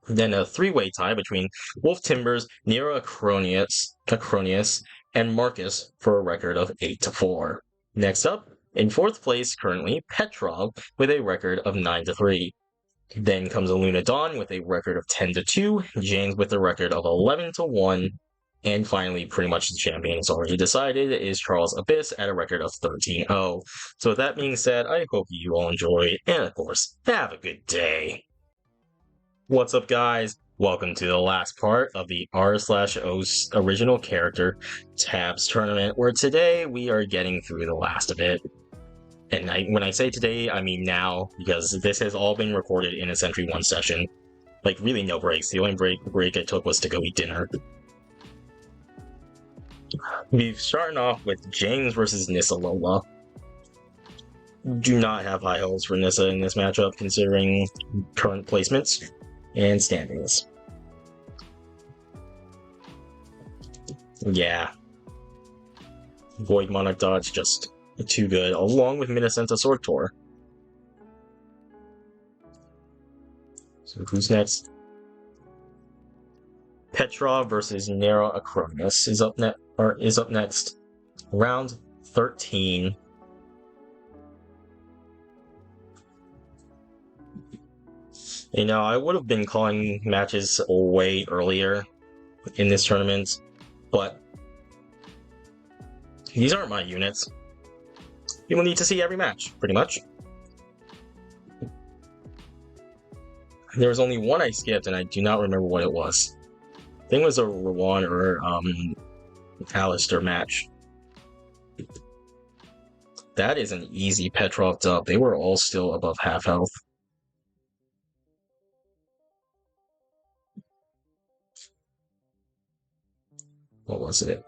Then a 3-way tie between Wolf Timbers, Nero Acronius, and Marcus for a record of 8-4. Next up, in 4th place currently, Petrov with a record of 9-3. Then comes Luna Dawn with a record of 10-2, James with a record of 11-1, and finally, pretty much the champion is already decided, is Charles Abyss at a record of 13-0. So with that being said, I hope you all enjoyed, and of course, have a good day. What's up, guys? Welcome to the last part of the r/o original character tabs tournament, where today we are getting through the last of it. And when I say today, I mean now, because this has all been recorded in a Century 1 session. Like, really no breaks. The only break I took was to go eat dinner. We're starting off with James versus Nissa Lola. Do not have high hopes for Nissa in this matchup, considering current placements and standings. Yeah. Void Monarch dodge just too good, along with Minnesota Sword Tour. So who's next? Petrov versus Nero Acronius is up next. Round 13. You know, I would have been calling matches way earlier in this tournament, but these aren't my units. People need to see every match, pretty much. There was only one I skipped, and I do not remember what it was. I think it was a Rowan or Alistair match. That is an easy Petrov dub. They were all still above half health. What was it?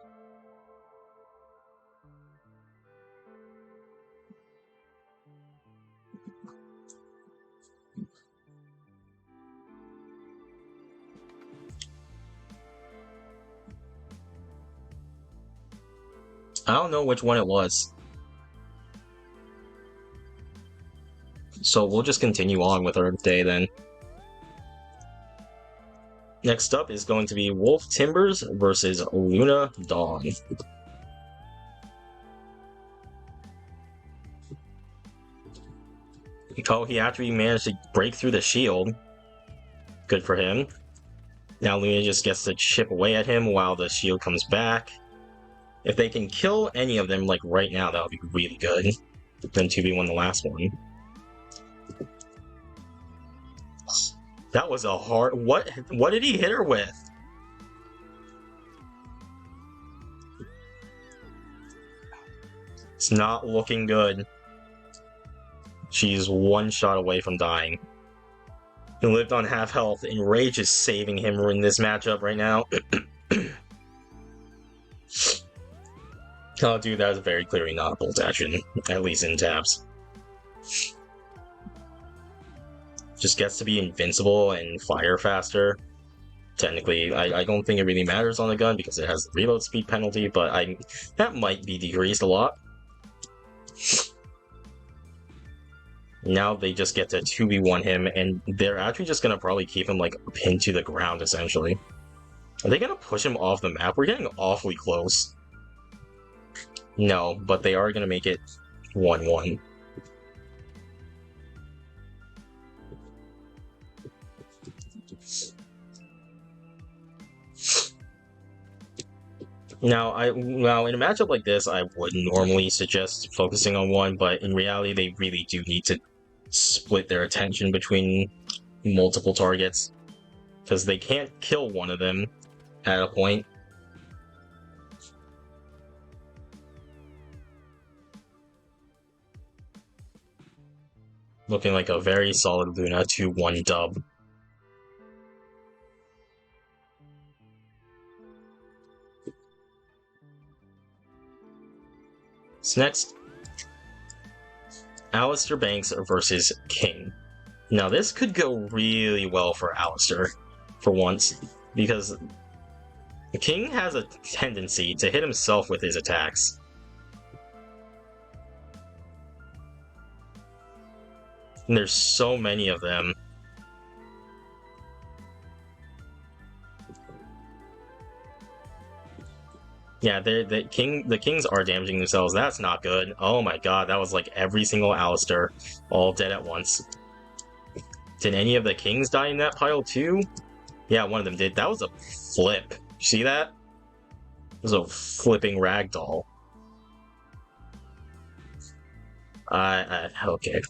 I don't know which one it was. So we'll just continue on with our day then. Next up is going to be Wolf Timbers versus Luna Dawn. Oh, he actually managed to break through the shield. Good for him. Now Luna just gets to chip away at him while the shield comes back. If they can kill any of them, like right now, that would be really good. Then 2v1 the last one. That was a hard... What did he hit her with? It's not looking good. She's one shot away from dying. He lived on half health, and Rage is saving him in this matchup right now. Oh, dude, that was very clearly not bolt action, at least in tabs. Just gets to be invincible and fire faster. Technically, I don't think it really matters on the gun because it has the reload speed penalty, but that might be decreased a lot. Now they just get to 2v1 him, and they're actually just gonna probably keep him like pinned to the ground, essentially. Are they gonna push him off the map? We're getting awfully close. No, but they are gonna make it 1-1. Now, in a matchup like this, I would normally suggest focusing on one, but in reality, they really do need to split their attention between multiple targets, because they can't kill one of them at a point. Looking like a very solid Luna 2-1 dub. So next, Alistair Banks versus King. Now this could go really well for Alistair, for once, because the King has a tendency to hit himself with his attacks. And there's so many of them. Yeah, the Kings are damaging themselves. That's not good. Oh my god, that was like every single Alistair all dead at once. Did any of the Kings die in that pile too? Yeah, one of them did. That was a flip. You see that? It was a flipping ragdoll. Okay.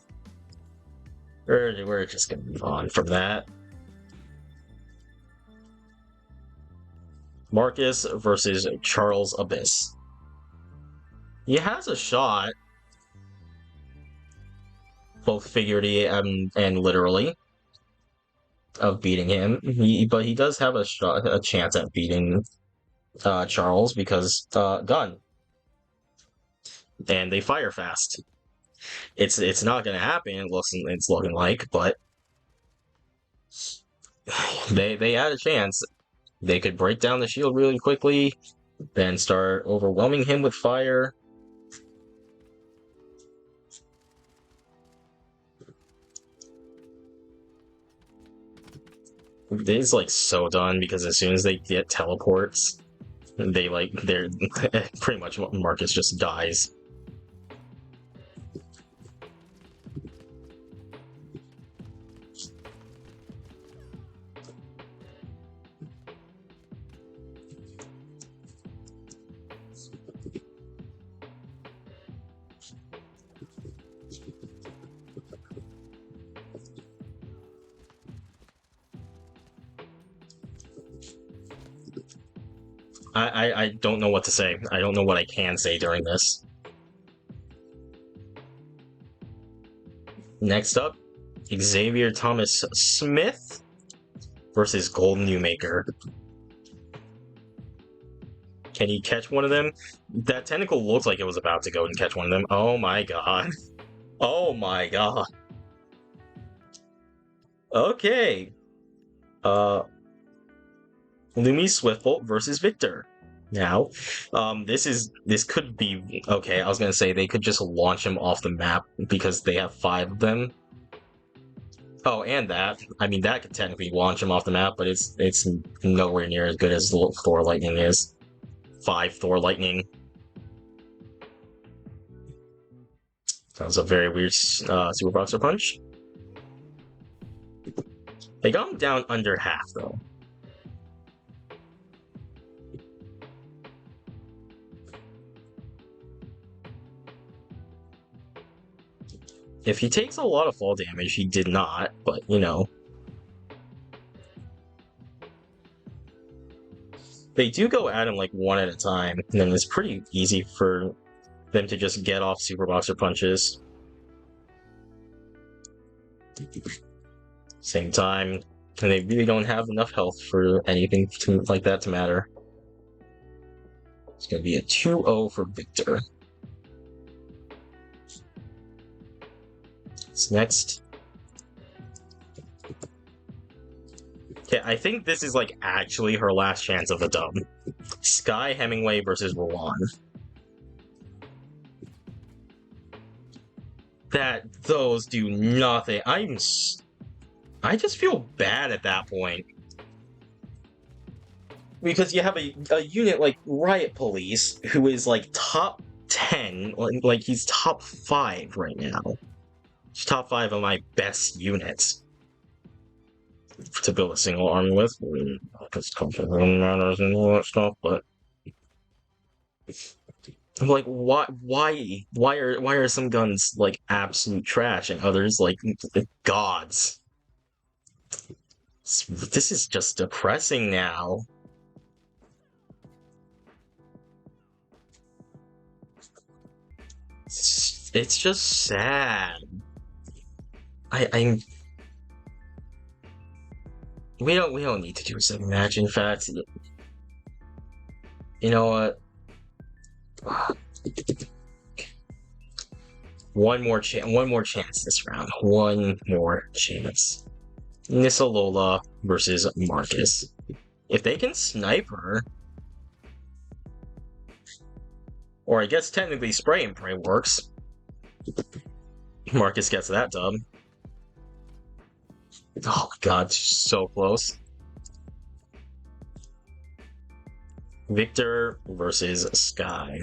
We're just gonna move on from that. Marcus versus Charles Abyss. He has a shot, both figuratively and literally, of beating him. But he does have a chance at beating Charles because gun, and they fire fast. It's not gonna happen. It's looking like, but they had a chance. They could break down the shield really quickly, then start overwhelming him with fire. It's like so done because as soon as they get teleports, they're pretty much Marcus just dies. I don't know what to say. I don't know what I can say during this. Next up, Xavier Thomas Smith versus Golden Newmaker. Can he catch one of them? That tentacle looks like it was about to go and catch one of them. Oh my god. Oh my god. Okay. Lumi Swiftbolt versus Victor. Now, this could be okay. I was gonna say they could just launch him off the map because they have 5 of them. Oh, and that. I mean, that could technically launch him off the map, but it's nowhere near as good as Thor Lightning is. 5 Thor Lightning. That was a very weird Super Boxer punch. They got him down under half, though. If he takes a lot of fall damage, he did not, but, you know. They do go at him, like, one at a time, and then it's pretty easy for them to just get off Super Boxer punches. Same time, and they really don't have enough health for anything like that to matter. It's going to be a 2-0 for Victor. What's next? Okay, I think this is like actually her last chance of a dub. Sky Hemingway versus Rowan. Those do nothing. I just feel bad at that point. Because you have a unit like Riot Police, who is like top 10, like he's top 5 right now. He's top 5 of my best units to build a single army with. Because confidence matters and all that stuff, but I'm like, why are some guns like absolute trash and others like gods? This is just depressing now. It's just sad. We don't need to do a 7 match. In fact, you know what? One more chance this round. One more chance. Nisalola versus Marcus. If they can snipe her, or I guess technically spray and pray works. Marcus gets that dub. Oh my god, so close. Victor versus Sky.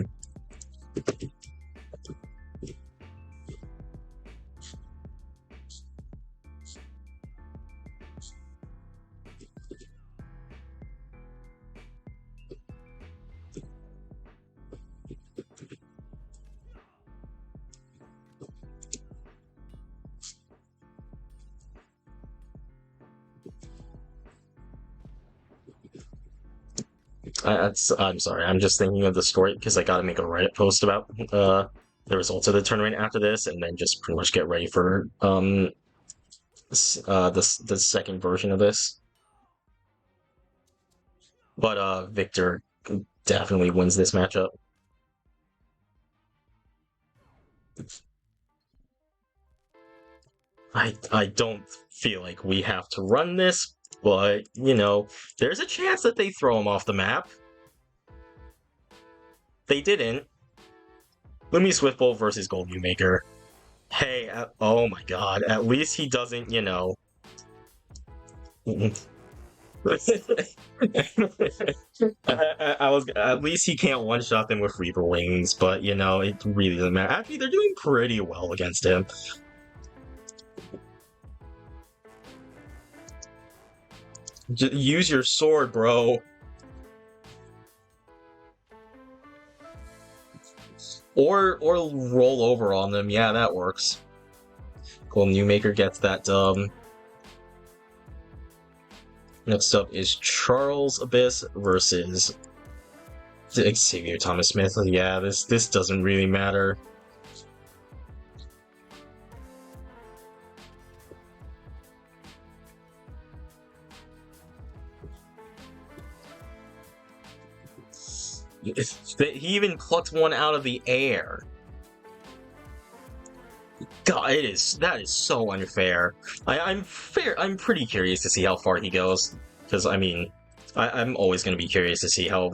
I'm sorry, I'm just thinking of the story because I gotta make a Reddit post about the results of the tournament after this, and then just pretty much get ready for the second version of this. But Victor definitely wins this matchup. I don't feel like we have to run this, but, you know, there's a chance that they throw him off the map. They didn't. Lumi Swiftbolt versus Gold Newmaker. Hey, oh my god, at least he doesn't, you know... at least he can't one-shot them with Reaper Wings, but, you know, it really doesn't matter. Actually, they're doing pretty well against him. Just use your sword, bro. Or roll over on them. Yeah, that works. Cool, Newmaker gets that dub. Next up is Charles Abyss versus Xavier Thomas Smith. Yeah, this doesn't really matter. He even plucked one out of the air. God, that is so unfair. I'm pretty curious to see how far he goes, because I mean, I'm always going to be curious to see how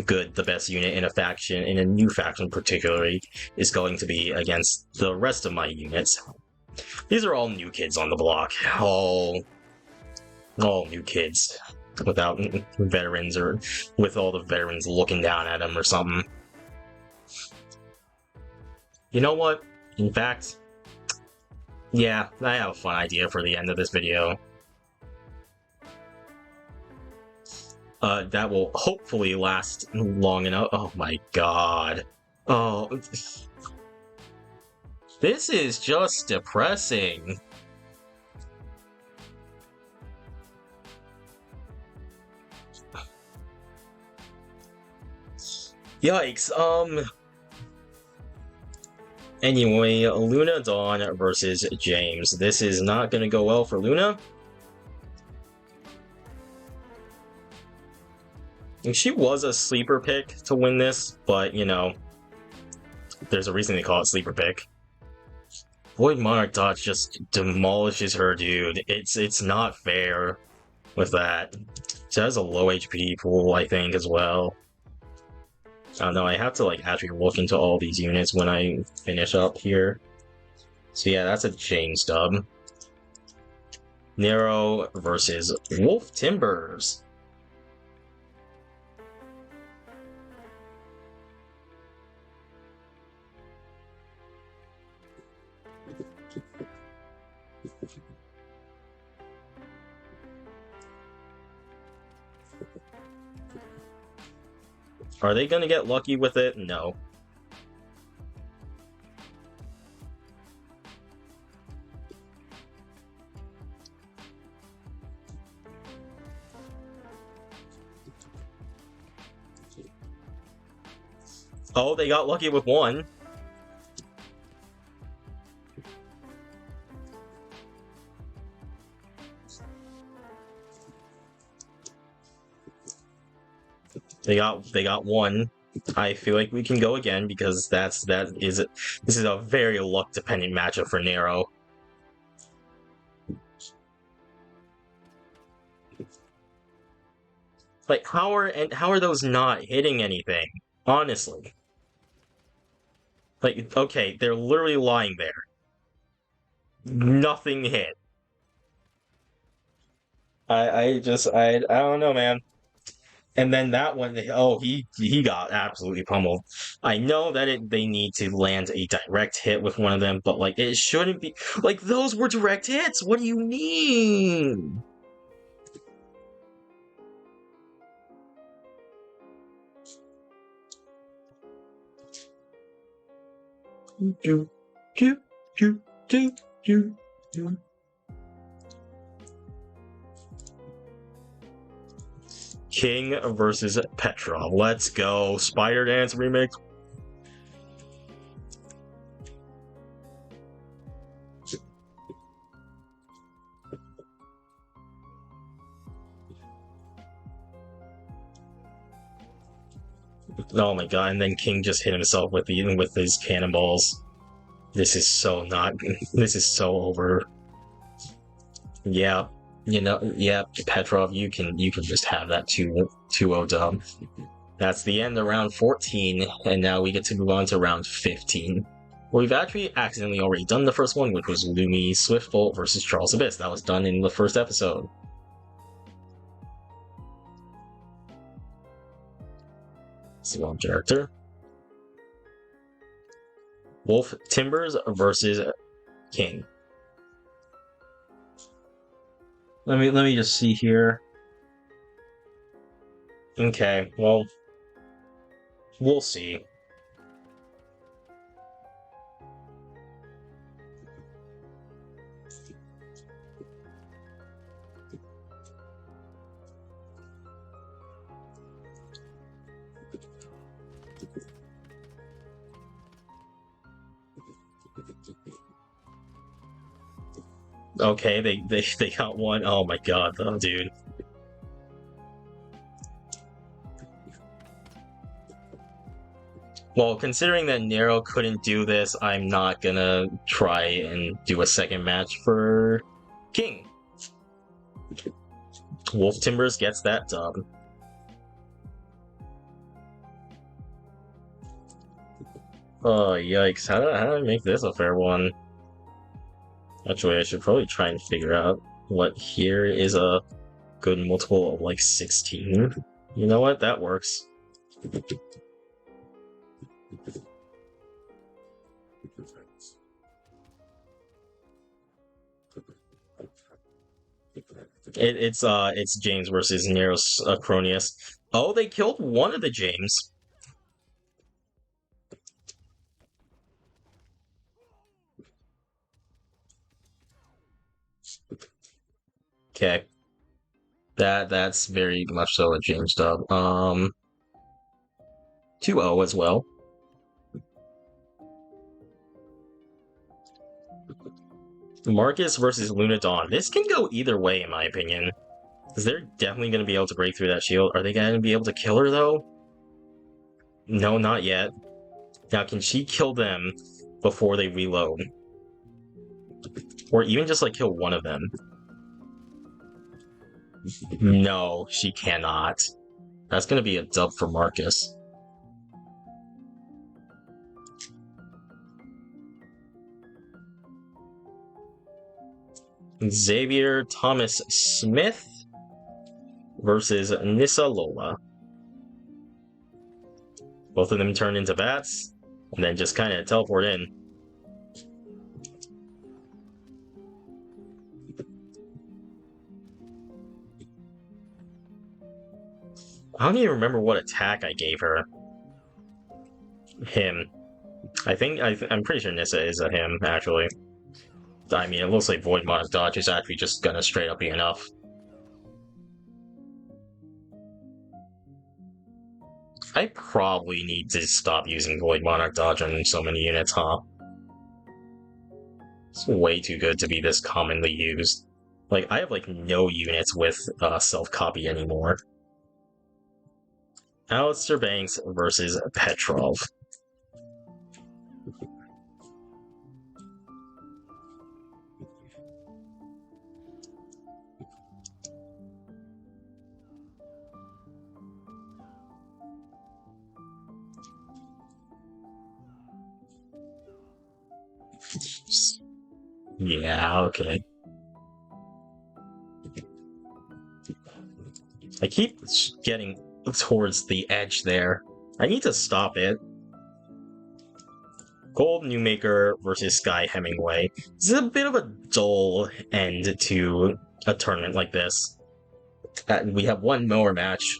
good the best unit in a faction, in a new faction particularly, is going to be against the rest of my units. These are all new kids on the block, all new kids, without veterans, or with all the veterans looking down at them or something. You know what? In fact, yeah, I have a fun idea for the end of this video. That will hopefully last long enough. Oh my god. Oh. This is just depressing. Yikes, Anyway, Luna Dawn versus James. This is not gonna go well for Luna. She was a sleeper pick to win this, but, you know, there's a reason they call it sleeper pick. Void Monarch Dodge just demolishes her, dude. It's not fair with that. She has a low HP pool, I think, as well. I don't know, I have to, like, actually look into all these units when I finish up here. So yeah, that's a James dub. Nero versus Wolf Timbers. Are they gonna get lucky with it? No. Oh, they got lucky with one. They got one. I feel like we can go again because this is a very luck dependent matchup for Nero. Like how are those not hitting anything? Honestly. Like, okay, they're literally lying there. Nothing hit. I don't know, man. And then that one, oh, he got absolutely pummeled. I know that they need to land a direct hit with one of them, but like it shouldn't be like those were direct hits. What do you mean? Do do do do do do. King versus Petra. Let's go. Spider Dance remix. Oh my god, and then King just hit himself with his cannonballs. This is so not this is so over. Yeah. You know, yeah, Petrov, you can just have that 2-0 dub. That's the end of round 14, and now we get to move on to round 15. Well, we've actually accidentally already done the first one, which was Lumi Swiftbolt versus Charles Abyss. That was done in the first episode. OriginalCharacter. Wolf Timbers versus King. Let me just see here. Okay, well, we'll see. Okay, they got one. Oh my god, though, dude. Well, considering that Nero couldn't do this, I'm not gonna try and do a second match for King. Wolf Timbers gets that dub. Oh, yikes. How do I make this a fair one? Actually, I should probably try and figure out what here is a good multiple of like 16. You know what? That works. It's James versus Neros Acronius. Oh, they killed one of the James. Okay. That's very much so a James dub. 2-0 as well. Marcus versus Luna Dawn. This can go either way, in my opinion. Because they're definitely going to be able to break through that shield. Are they going to be able to kill her, though? No, not yet. Now, can she kill them before they reload? Or even just, like, kill one of them? No, she cannot. That's going to be a dub for Marcus. Xavier Thomas Smith versus Nissa Lola. Both of them turn into bats, and then just kind of teleport in. I don't even remember what attack I gave her. Him. I'm pretty sure Nissa is a him, actually. I mean, it looks like Void Monarch Dodge is actually just gonna straight up be enough. I probably need to stop using Void Monarch Dodge on so many units, huh? It's way too good to be this commonly used. Like, I have, like, no units with self-copy anymore. Alistair Banks versus Petrov. Yeah, okay. I keep getting towards the edge there. I need to stop it. Gold Newmaker versus Sky Hemingway. This is a bit of a dull end to a tournament like this. We have one more match.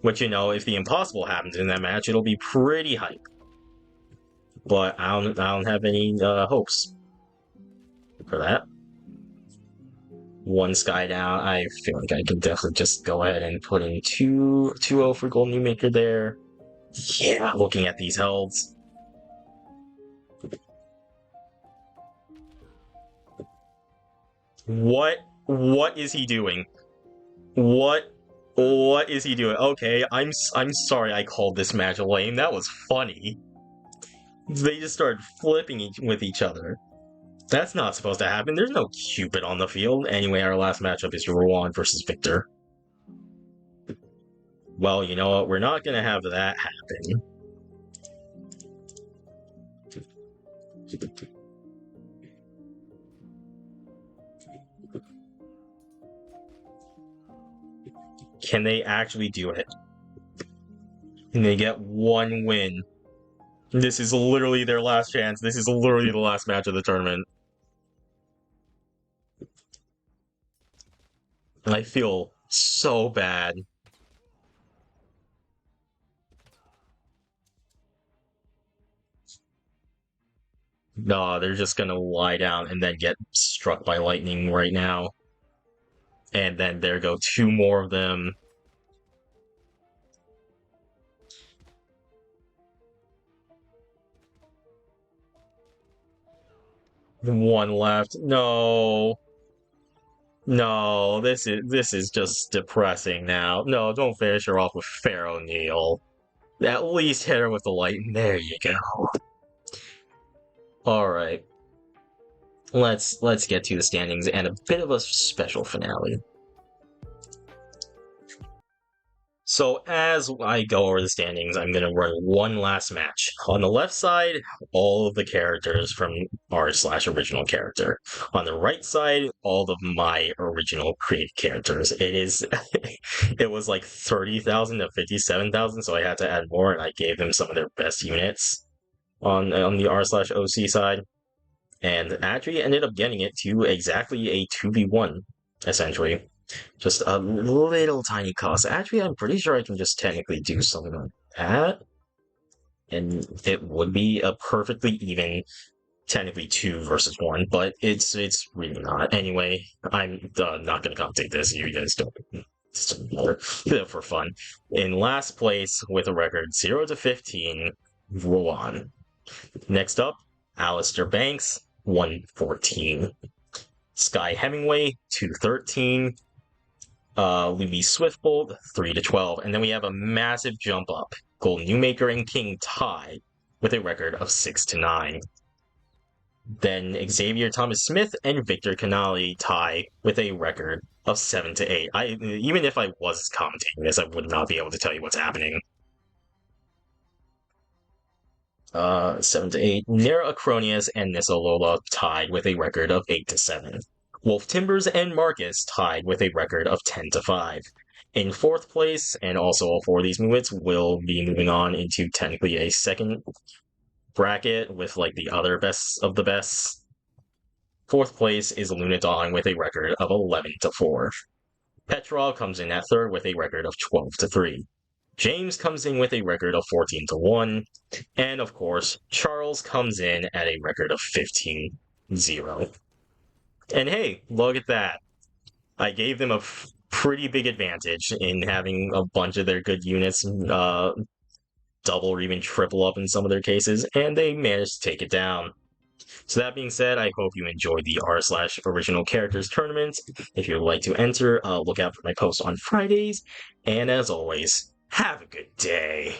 Which, you know, if the impossible happens in that match, it'll be pretty hype. But I don't have any hopes for that. One Sky down. I feel like I can definitely just go ahead and put in 2-0 for Gold Newmaker there. Yeah, looking at these helds. What is he doing? What is he doing? Okay, I'm sorry I called this match lame. That was funny. They just started flipping with each other. That's not supposed to happen. There's no Cupid on the field. Anyway, our last matchup is Rowan versus Victor. Well, you know what? We're not gonna have that happen. Can they actually do it? Can they get one win? This is literally their last chance. This is literally the last match of the tournament. I feel so bad. No, they're just gonna lie down and then get struck by lightning right now. And then there go two more of them. One left. No. No, this is just depressing now. No, don't finish her off with Fair O'Neil. At least hit her with the lightning. There you go. Alright. Let's get to the standings and a bit of a special finale. So as I go over the standings, I'm going to run one last match. On the left side, all of the characters from r/original character. On the right side, all of my original created characters. It was like 30,000 to 57,000, so I had to add more, and I gave them some of their best units on the r/OC side. And actually ended up getting it to exactly a 2v1, essentially. Just a little tiny cost. Actually, I'm pretty sure I can just technically do something like that. And it would be a perfectly even, technically 2 versus 1, but it's really not. Anyway, I'm not going to commentate this. You guys don't. It's for fun. In last place with a record 0 to 15, Rowan. Next up, Alistair Banks, 114. Sky Hemingway, 213. Louis Swiftbolt, 3 to 12. And then we have a massive jump up. Gold Newmaker and King tied with a record of 6 to 9. Then Xavier Thomas Smith and Victor Canali tie with a record of 7 to 8. Even if I was commentating this, I would not be able to tell you what's happening. 7 to 8. Nera Acronius and Nissa Lola tied with a record of 8 to 7. Wolf Timbers and Marcus tied with a record of 10 to 5. In fourth place, and also all four of these movements will be moving on into technically a second bracket with like the other best of the best. Fourth place is Luna Dawn with a record of 11 to 4. Petrov comes in at third with a record of 12 to 3. James comes in with a record of 14 to 1. And of course, Charles comes in at a record of 15-0. And hey, look at that. I gave them a pretty big advantage in having a bunch of their good units double or even triple up in some of their cases, and they managed to take it down. So that being said, I hope you enjoyed the r/original characters tournament. If you'd like to enter, look out for my posts on Fridays. And as always, have a good day.